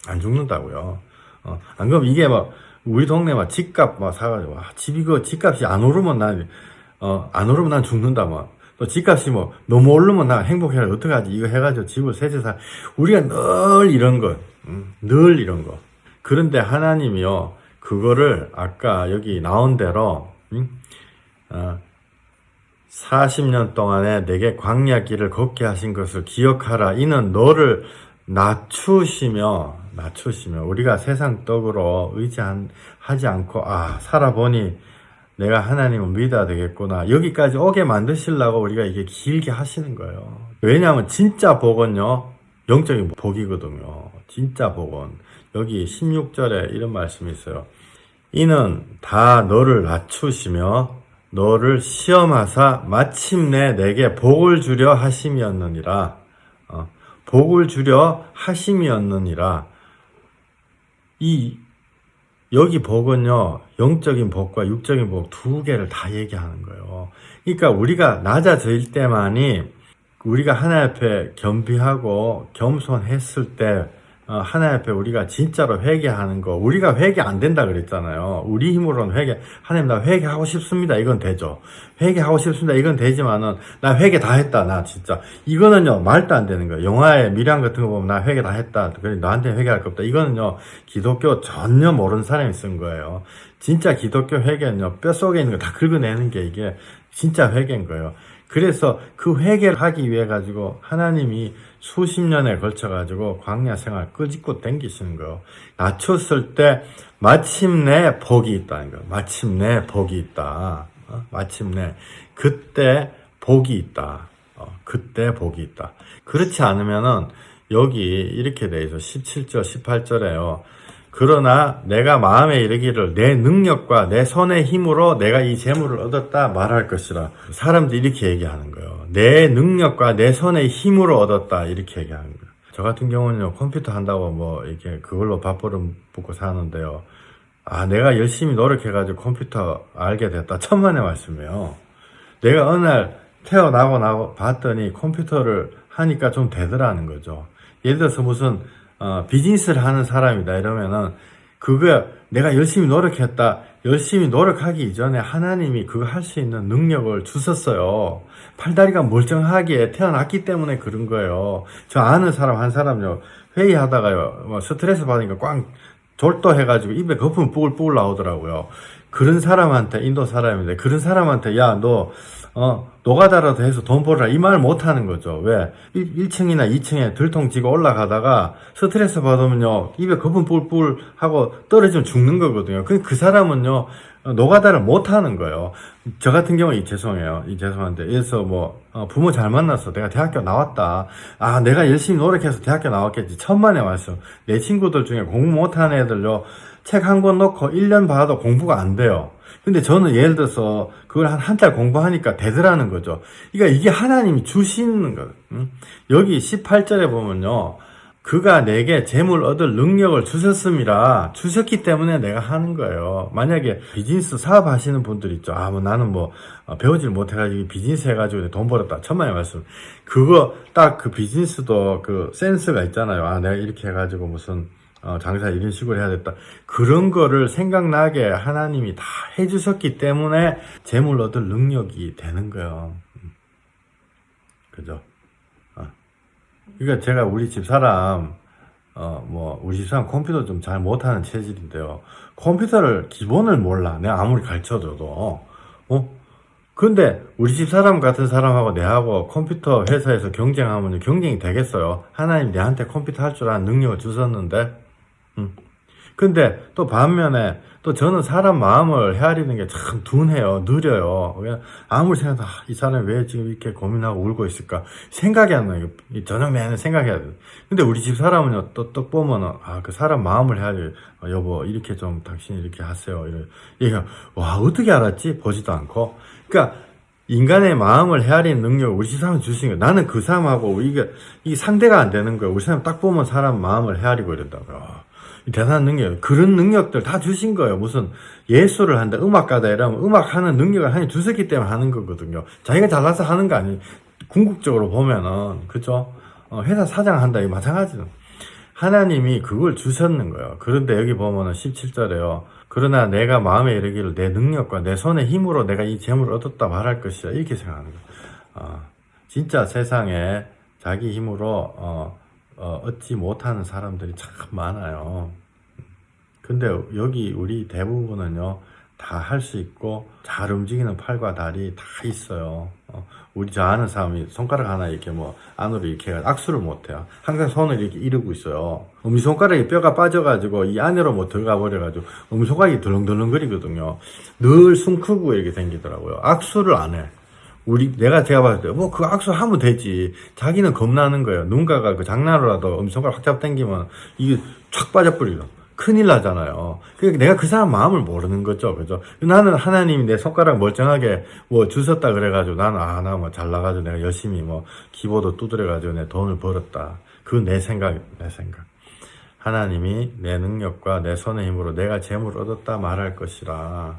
안 죽는다고요. 안 그러면 이게 우리 동네 집값 사가지고, 집값이 안 오르면 난 죽는다, 또 집값이 너무 오르면 나 행복해라 어떡하지 이거 해가지고 집을 세채 사 우리가 늘 이런 거 그런데 하나님이요 그거를 아까 여기 나온 대로 40년 동안에 내게 광야 길을 걷게 하신 것을 기억하라. 이는 너를 낮추시며 우리가 세상 떡으로 의지하지 않고 살아보니 내가 하나님을 믿어야 되겠구나. 여기까지 오게 만드시려고 우리가 이게 길게 하시는 거예요. 왜냐하면 진짜 복은요, 영적인 복이거든요. 진짜 복은. 여기 16절에 이런 말씀이 있어요. 이는 다 너를 낮추시며 너를 시험하사 마침내 내게 복을 주려 하심이었느니라. 복을 주려 하심이었느니라. 여기 복은요, 영적인 복과 육적인 복 두 개를 다 얘기하는 거예요. 그러니까 우리가 낮아질 때만이 우리가 하나님 앞에 겸비하고 겸손했을 때 하나님 앞에 우리가 진짜로 회개하는 거, 우리가 회개 안 된다 그랬잖아요. 우리 힘으로는 하나님 나 회개하고 싶습니다. 이건 되죠. 회개하고 싶습니다. 이건 되지만은 나 회개 다 했다. 나 진짜 이거는요 말도 안 되는 거예요. 영화의 미련 같은 거 보면 나 회개 다 했다. 그래 나한테 회개할 거 없다. 이거는요 기독교 전혀 모르는 사람이 쓴 거예요. 진짜 기독교 회개는요 뼛속에 있는 거 다 긁어내는 게 이게 진짜 회개인 거예요. 그래서 그 회개를 하기 위해 가지고 하나님이 수십 년에 걸쳐 가지고 광야 생활 끄집고 당기시는 거예요. 낮췄을 때 마침내 복이 있다는 거예요. 마침내 복이 있다. 마침내 그때 복이 있다. 그때 복이 있다. 그렇지 않으면은 여기 이렇게 돼 있어. 17절, 18절에요. 그러나 내가 마음에 이르기를 내 능력과 내 손의 힘으로 내가 이 재물을 얻었다 말할 것이라. 사람들이 이렇게 얘기하는 거예요. 내 능력과 내 손의 힘으로 얻었다 이렇게 얘기하는 거예요. 저 같은 경우는요 컴퓨터 한다고 뭐 이렇게 그걸로 밥벌을 먹고 사는데요. 내가 열심히 노력해가지고 컴퓨터 알게 됐다. 천만의 말씀이에요. 내가 어느 날 태어나고 봤더니 컴퓨터를 하니까 좀 되더라는 거죠. 예를 들어서 무슨 비즈니스를 하는 사람이다 이러면은 그거 내가 열심히 노력했다. 열심히 노력하기 이전에 하나님이 그거 할 수 있는 능력을 주셨어요. 팔다리가 멀쩡하게 태어났기 때문에 그런 거예요. 저 아는 사람 한 사람요 회의하다가요 스트레스 받으니까 꽝 졸도해가지고 입에 거품 뽀글뽀글 나오더라고요. 그런 사람한테 인도 사람인데 그런 사람한테 야 너 노가다라도 해서 돈 벌어라 이 말 못하는 거죠. 왜? 1층이나 2층에 들통 지고 올라가다가 스트레스 받으면요 입에 거품 뿔뿔 하고 떨어지면 죽는 거거든요. 그 사람은요 노가다를 못하는 거예요. 저 같은 경우 죄송한데 그래서 뭐 부모 잘 만났어. 내가 대학교 나왔다. 내가 열심히 노력해서 대학교 나왔겠지. 천만의 말씀. 내 친구들 중에 공부 못하는 애들요 책 한 권 놓고 1년 봐도 공부가 안 돼요. 근데 저는 예를 들어서 그걸 한 달 공부하니까 되더라는 거죠. 그러니까 이게 하나님이 주시는 거. 여기 18절에 보면요. 그가 내게 재물 얻을 능력을 주셨습니다. 주셨기 때문에 내가 하는 거예요. 만약에 비즈니스 사업 하시는 분들 있죠. 나는 배우질 못해가지고 비즈니스 해가지고 돈 벌었다. 천만의 말씀. 그거 딱 그 비즈니스도 그 센스가 있잖아요. 내가 이렇게 해가지고 무슨 장사 이런 식으로 해야 됐다. 그런 거를 생각나게 하나님이 다 해주셨기 때문에 재물 얻을 능력이 되는 거예요. 그죠? 그러니까 제가 우리 집사람, 우리 집사람 컴퓨터 좀 잘 못하는 체질인데요. 컴퓨터를 기본을 몰라. 내가 아무리 가르쳐줘도. 근데 우리 집사람 같은 사람하고 내하고 컴퓨터 회사에서 경쟁하면 경쟁이 되겠어요. 하나님 내한테 컴퓨터 할 줄 아는 능력을 주셨는데. 근데 또 반면에 또 저는 사람 마음을 헤아리는 게 참 둔해요. 느려요. 그냥 아무리 생각해도 이 사람이 왜 지금 이렇게 고민하고 울고 있을까 생각이 안 나요. 저녁 내내 생각해야 돼. 근데 우리 집 사람은요 또 보면은 그 사람 마음을 헤아리 여보 이렇게 좀 당신이 이렇게 하세요. 얘가 와 어떻게 알았지? 보지도 않고. 그러니까 인간의 마음을 헤아리는 능력을 우리 집 사람이 주신 거예요. 나는 그 사람하고 이게 상대가 안 되는 거예요. 우리 사람 딱 보면 사람 마음을 헤아리고 이런다고요. 대단한 능력, 그런 능력들 다 주신 거예요. 무슨 예술을 한다, 음악가다 이러면 음악하는 능력을 하나님 주셨기 때문에 하는 거거든요. 자기가 잘나서 하는 거 아니에요. 궁극적으로 보면은, 그죠? 회사 사장 한다, 이거 마찬가지죠. 하나님이 그걸 주셨는 거예요. 그런데 여기 보면은 17절에요. 그러나 내가 마음에 이르기를 내 능력과 내 손의 힘으로 내가 이 재물을 얻었다 말할 것이야. 이렇게 생각하는 거예요. 진짜 세상에 자기 힘으로, 얻지 못하는 사람들이 참 많아요. 근데 여기 우리 대부분은요, 다 할 수 있고 잘 움직이는 팔과 다리 다 있어요. 우리 저 아는 사람이 손가락 하나 이렇게 뭐 안으로 이렇게 해가지고 악수를 못해요. 항상 손을 이렇게 이러고 있어요. 엄지손가락에 뼈가 빠져가지고 이 안으로 뭐 들어가 버려가지고 엄지손가락이 덜렁덜렁거리거든요. 늘 숨 크고 이렇게 생기더라고요. 악수를 안 해. 제가 봤을 때, 뭐, 그 악수 하면 되지. 자기는 겁나는 거예요. 누군가가 그 장난으로라도 엄지손가락 확 잡아 당기면 이게 촥 빠져버리고. 큰일 나잖아요. 그러니까 내가 그 사람 마음을 모르는 거죠. 그죠? 나는 하나님이 내 손가락 멀쩡하게 뭐 주셨다 그래가지고 나는, 나 뭐 잘 나가지고 내가 열심히 뭐 기보도 두드려가지고 내 돈을 벌었다. 그건 내 생각. 하나님이 내 능력과 내 손의 힘으로 내가 재물을 얻었다 말할 것이라.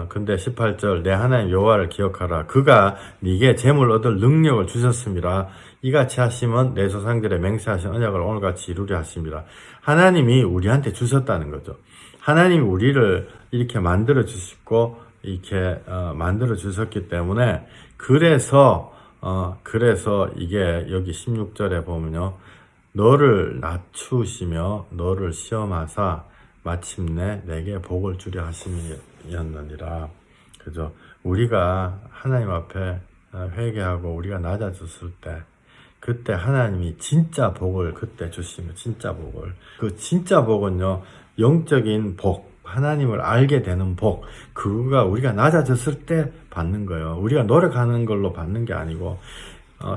근데 18절 내 하나님 여호와를 기억하라. 그가 네게 재물 얻을 능력을 주셨습니다. 이같이 하시면 내 조상들의 맹세하신 언약을 오늘같이 이루려 하십니다. 하나님이 우리한테 주셨다는 거죠. 하나님이 우리를 이렇게 만들어 주시고 이렇게 만들어 주셨기 때문에 그래서 이게 여기 16절에 보면요. 너를 낮추시며 너를 시험하사 마침내 내게 복을 주려 하심이었느니라. 그죠? 우리가 하나님 앞에 회개하고 우리가 낮아졌을 때 그때 하나님이 진짜 복을 그때 주시면 진짜 복을. 그 진짜 복은요. 영적인 복, 하나님을 알게 되는 복, 그거가 우리가 낮아졌을 때 받는 거예요. 우리가 노력하는 걸로 받는 게 아니고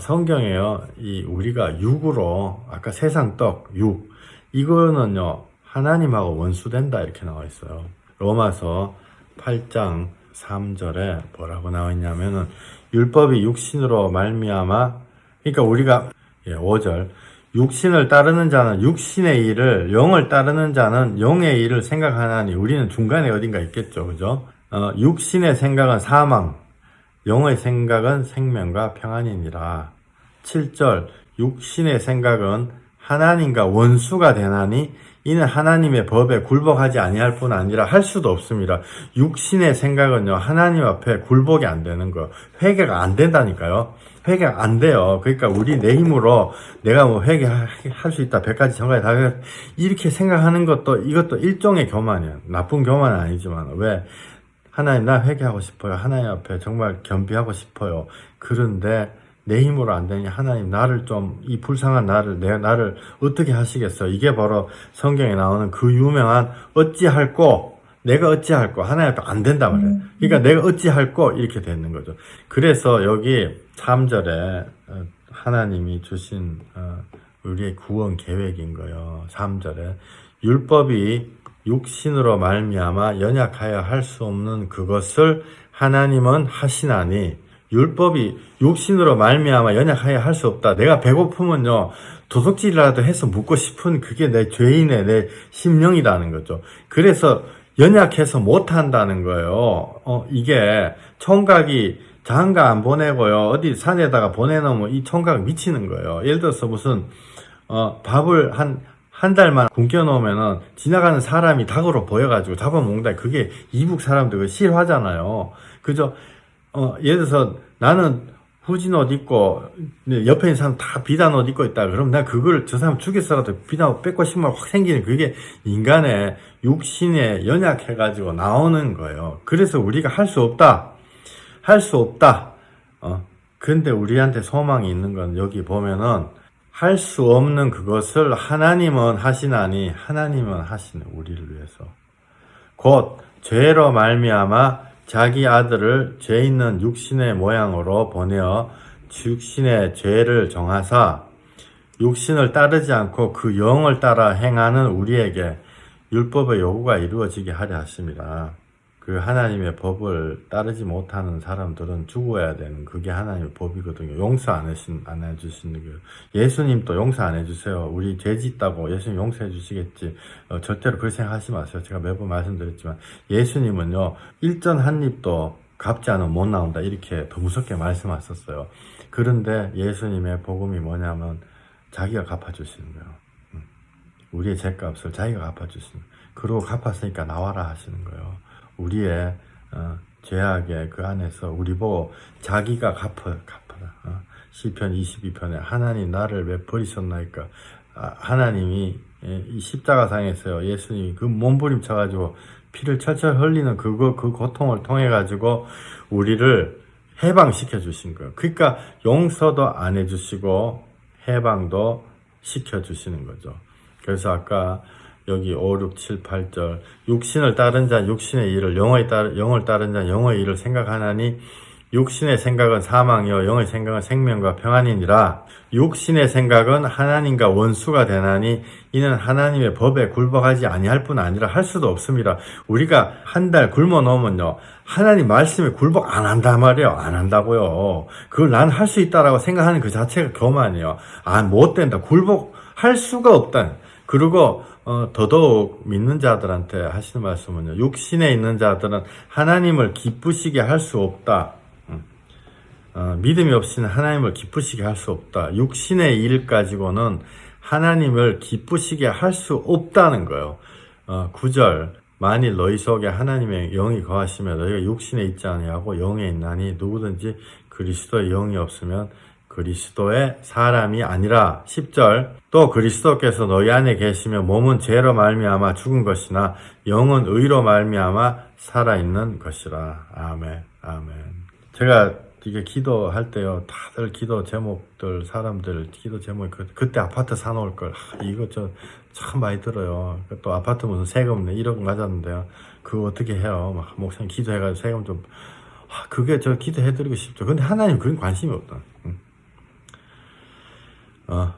성경에요. 우리가 육으로 아까 세상 떡, 육 이거는요. 하나님하고 원수된다 이렇게 나와 있어요. 로마서 8장 3절에 뭐라고 나와 있냐면은 율법이 육신으로 말미암아 그러니까 우리가 5절 육신을 따르는 자는 육신의 일을 영을 따르는 자는 영의 일을 생각하나니 우리는 중간에 어딘가 있겠죠. 그죠? 육신의 생각은 사망 영의 생각은 생명과 평안이니라. 7절 육신의 생각은 하나님과 원수가 되나니 이는 하나님의 법에 굴복하지 아니할 뿐 아니라 할 수도 없습니다. 육신의 생각은요 하나님 앞에 굴복이 안 되는 거 회개가 안 된다니까요. 회개가 안 돼요. 그러니까 우리 내 힘으로 내가 뭐 회개할 수 있다 100가지 정가에 다 이렇게 생각하는 것도 이것도 일종의 교만이에요. 나쁜 교만은 아니지만 왜 하나님 나 회개하고 싶어요. 하나님 앞에 정말 겸비하고 싶어요. 그런데 내 힘으로 안 되니 하나님 나를 좀 이 불쌍한 나를 어떻게 하시겠어? 이게 바로 성경에 나오는 그 유명한 내가 어찌할꼬 하나님 앞에 안 된다 말이에요. 그러니까 내가 어찌할꼬 이렇게 되는 거죠. 그래서 여기 3절에 하나님이 주신 우리의 구원 계획인 거예요. 3절에 율법이 육신으로 말미암아 연약하여 할 수 없는 그것을 하나님은 하시나니 율법이 육신으로 말미암아 연약하여 할 수 없다. 내가 배고프면요 도둑질이라도 해서 먹고 싶은 그게 내 죄인의 내 심령이라는 거죠. 그래서 연약해서 못한다는 거예요. 이게 총각이 장가 안 보내고요 어디 산에다가 보내놓으면 이 총각 미치는 거예요. 예를 들어서 무슨 밥을 한 달만 굶겨 놓으면은 지나가는 사람이 닭으로 보여가지고 잡아먹는다. 그게 이북 사람들 싫어하잖아요. 그죠? 예를 들어서 나는 후진 옷 입고 옆에 있는 사람 다 비단 옷 입고 있다. 그럼 나 그걸 저 사람 죽였어라도 비단 옷 뺏고 싶으면 확 생기는 그게 인간의 육신에 연약해가지고 나오는 거예요. 그래서 우리가 할 수 없다. 근데 우리한테 소망이 있는 건 여기 보면은 할 수 없는 그것을 하나님은 하시나니 하나님은 하시네 우리를 위해서. 곧 죄로 말미암아 자기 아들을 죄 있는 육신의 모양으로 보내어 육신의 죄를 정하사 육신을 따르지 않고 그 영을 따라 행하는 우리에게 율법의 요구가 이루어지게 하려 하십니다. 그 하나님의 법을 따르지 못하는 사람들은 죽어야 되는 그게 하나님의 법이거든요. 용서 안 해주시는 거예요. 예수님도 용서 안 해주세요. 우리 죄 짓다고 예수님 용서해 주시겠지. 절대로 그렇게 생각하지 마세요. 제가 매번 말씀드렸지만 예수님은요. 일전 한 입도 갚지 않으면 못 나온다. 이렇게 더 무섭게 말씀하셨어요. 그런데 예수님의 복음이 뭐냐면 자기가 갚아주시는 거예요. 우리의 죄값을 자기가 갚아주시는 거예요. 그러고 갚았으니까 나와라 하시는 거예요. 우리의 죄악의 그 안에서 우리 보고 자기가 갚아라. 시편 22편에 하나님 나를 왜 버리셨나이까. 하나님이 이 십자가상에서요 예수님이 그 몸부림쳐가지고 피를 철철 흘리는 그 고통을 통해 가지고 우리를 해방시켜 주신 거예요. 그러니까 용서도 안 해주시고 해방도 시켜 주시는 거죠. 그래서 아까 여기 5, 6, 7, 8절 육신을 따른 자 육신의 일을 영을 따른 자 영의 일을 생각하나니 육신의 생각은 사망이요 영의 생각은 생명과 평안이니라. 육신의 생각은 하나님과 원수가 되나니 이는 하나님의 법에 굴복하지 아니할 뿐 아니라 할 수도 없습니다. 우리가 한 달 굶어 놓으면요 하나님 말씀에 굴복 안 한단 말이에요. 안 한다고요. 그걸 난 할 수 있다라고 생각하는 그 자체가 교만이에요. 못 된다. 굴복할 수가 없다. 그리고 더더욱 믿는 자들한테 하시는 말씀은요. 육신에 있는 자들은 하나님을 기쁘시게 할 수 없다. 믿음이 없이는 하나님을 기쁘시게 할 수 없다. 육신의 일 가지고는 하나님을 기쁘시게 할 수 없다는 거예요. 9절 만일 너희 속에 하나님의 영이 거하시면 너희가 육신에 있지 아니하고 영에 있나니 누구든지 그리스도의 영이 없으면 그리스도의 사람이 아니라. 10절 또 그리스도께서 너희 안에 계시면 몸은 죄로 말미암아 죽은 것이나 영은 의로 말미암아 살아있는 것이라. 아멘. 아멘. 제가 이게 기도할 때요, 다들 기도 제목들, 사람들 기도 제목이 그때 아파트 사놓을 걸, 이거 참 많이 들어요. 또 아파트 무슨 세금 1억 맞았는데요. 그거 어떻게 해요? 막 목사님 기도해가지고 세금 좀, 그게 저 기도해드리고 싶죠. 근데 하나님 그런 관심이 없다.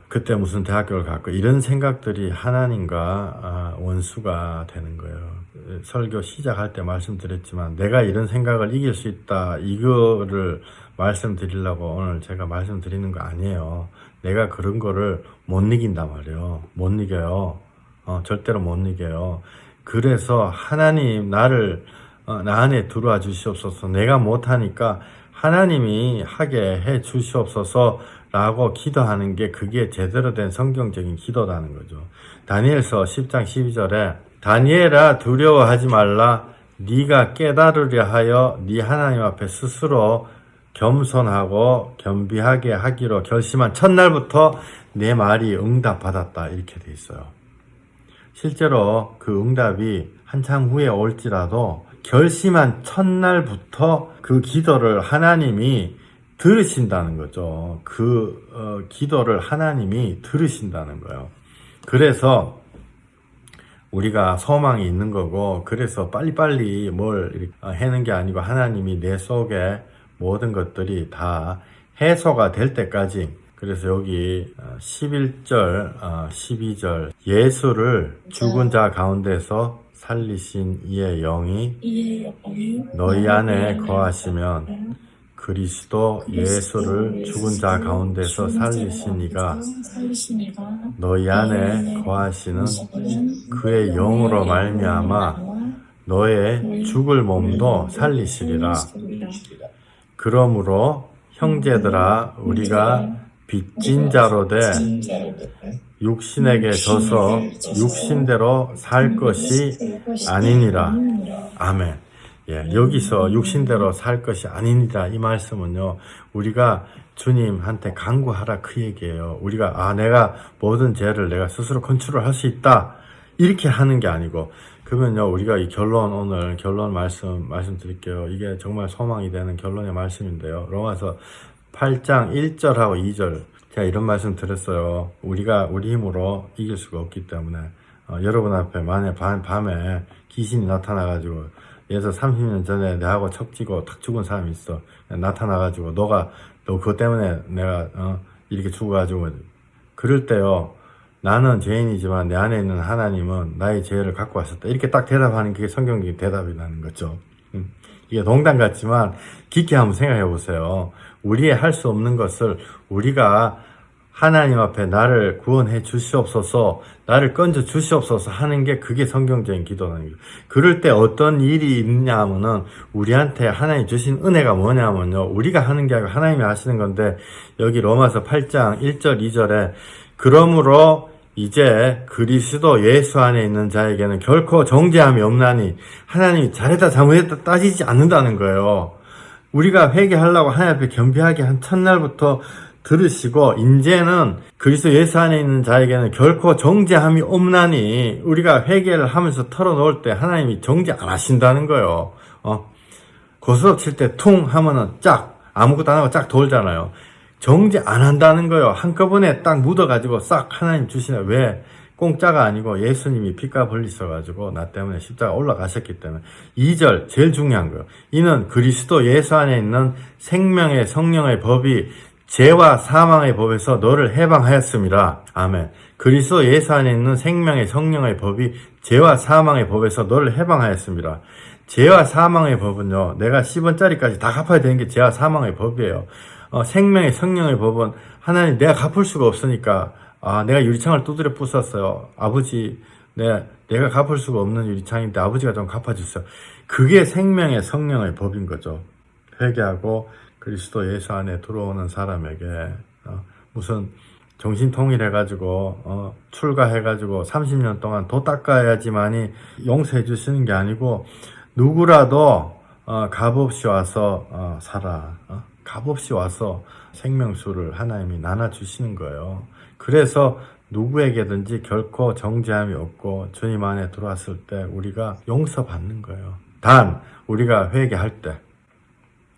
그때 무슨 대학교를 갔고 이런 생각들이 하나님과 원수가 되는 거예요. 설교 시작할 때 말씀드렸지만 내가 이런 생각을 이길 수 있다 이거를 말씀드리려고 오늘 제가 말씀드리는 거 아니에요. 내가 그런 거를 못 이긴단 말이에요. 못 이겨요. 절대로 못 이겨요. 그래서 하나님 나를 나 안에 들어와 주시옵소서. 내가 못하니까 하나님이 하게 해 주시옵소서 라고 기도하는 게 그게 제대로 된 성경적인 기도라는 거죠. 다니엘서 10장 12절에 다니엘아 두려워하지 말라. 네가 깨달으려 하여 네 하나님 앞에 스스로 겸손하고 겸비하게 하기로 결심한 첫날부터 내 말이 응답받았다. 이렇게 돼 있어요. 실제로 그 응답이 한참 후에 올지라도 결심한 첫날부터 그 기도를 하나님이 들으신다는 거죠. 기도를 하나님이 들으신다는 거예요. 그래서 우리가 소망이 있는 거고, 그래서 빨리빨리 뭘 해는 게 아니고 하나님이 내 속에 모든 것들이 다 해소가 될 때까지. 그래서 여기 11절, 12절 예수를 죽은 자 가운데서 살리신 이의 영이 너희 안에 거하시면 그리스도 예수를 죽은 자 가운데서 살리신 이가 너희 안에 거하시는 그의 영으로 말미암아 너의 죽을 몸도 살리시리라. 그러므로 형제들아 우리가 빚진 자로 돼 육신에게 져서 육신대로 살 것이 아니니라. 아멘. 여기서 육신대로 살 것이 아니니라 이 말씀은요, 우리가 주님한테 간구하라 그 얘기예요. 우리가 내가 모든 죄를 내가 스스로 컨트롤할 수 있다 이렇게 하는 게 아니고, 그러면요 우리가 이 오늘 결론 말씀드릴게요. 이게 정말 소망이 되는 결론의 말씀인데요. 로마서 8장 1절하고 2절 제가 이런 말씀 드렸어요. 우리가 우리 힘으로 이길 수가 없기 때문에 여러분 앞에 만약 밤에 귀신이 나타나가지고 예서 30년 전에 내하고 척지고 탁 죽은 사람이 있어. 나타나가지고 너 그것 때문에 내가 이렇게 죽어가지고, 그럴 때요 나는 죄인이지만 내 안에 있는 하나님은 나의 죄를 갖고 왔었다 이렇게 딱 대답하는 게 성경적인 대답이라는 거죠. 이게 농담 같지만 깊게 한번 생각해 보세요. 우리의 할 수 없는 것을 우리가 하나님 앞에 나를 구원해 주시옵소서, 나를 건져 주시옵소서 하는 게 그게 성경적인 기도라는 거예요. 그럴 때 어떤 일이 있냐 하면은 우리한테 하나님 주신 은혜가 뭐냐면요, 우리가 하는 게 아니고 하나님이 하시는 건데, 여기 로마서 8장 1절 2절에 그러므로 이제 그리스도 예수 안에 있는 자에게는 결코 정죄함이 없나니 하나님이 잘했다 잘못했다 따지지 않는다는 거예요. 우리가 회개하려고 하나님 앞에 겸비하게 한 첫날부터 들으시고 이제는 그리스도 예수 안에 있는 자에게는 결코 정죄함이 없나니 우리가 회개를 하면서 털어놓을 때 하나님이 정죄 안 하신다는 거예요. 고스톱 칠 때 퉁 하면은 짝 아무것도 안 하고 짝 돌잖아요. 정죄 안 한다는 거예요. 한꺼번에 딱 묻어가지고 싹 하나님 주시나. 왜? 공짜가 아니고 예수님이 피값 흘리셔가지고 나 때문에 십자가 올라가셨기 때문에. 2절 제일 중요한 거예요. 이는 그리스도 예수 안에 있는 생명의 성령의 법이 죄와 사망의 법에서 너를 해방하였습니다. 아멘. 그리스도 예수 안에 있는 생명의 성령의 법이 죄와 사망의 법에서 너를 해방하였습니다. 죄와 사망의 법은요, 내가 10원짜리까지 다 갚아야 되는 게 죄와 사망의 법이에요. 생명의 성령의 법은 하나님 내가 갚을 수가 없으니까, 내가 유리창을 두드려 부쉈어요. 아버지, 내가 갚을 수가 없는 유리창인데 아버지가 좀 갚아주세요. 그게 생명의 성령의 법인 거죠. 회개하고 그리스도 예수 안에 들어오는 사람에게 무슨 정신통일해가지고 출가해가지고 30년 동안 도 닦아야지만이 용서해 주시는 게 아니고 누구라도 값없이 와서 살아. 값없이 와서 생명수를 하나님이 나눠주시는 거예요. 그래서 누구에게든지 결코 정죄함이 없고 주님 안에 들어왔을 때 우리가 용서받는 거예요. 단 우리가 회개할 때,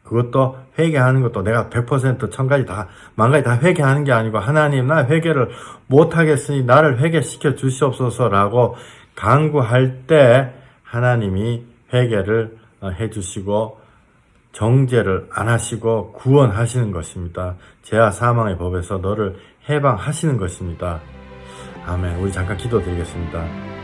그것도 회개하는 것도 내가 100% 1000가지 다, 10,000가지 다 회개하는 게 아니고 하나님 나 회개를 못하겠으니 나를 회개시켜 주시옵소서라고 간구할 때 하나님이 회개를 해주시고 정죄를 안 하시고 구원하시는 것입니다. 죄와 사망의 법에서 너를 해방하시는 것입니다. 아멘. 우리 잠깐 기도드리겠습니다.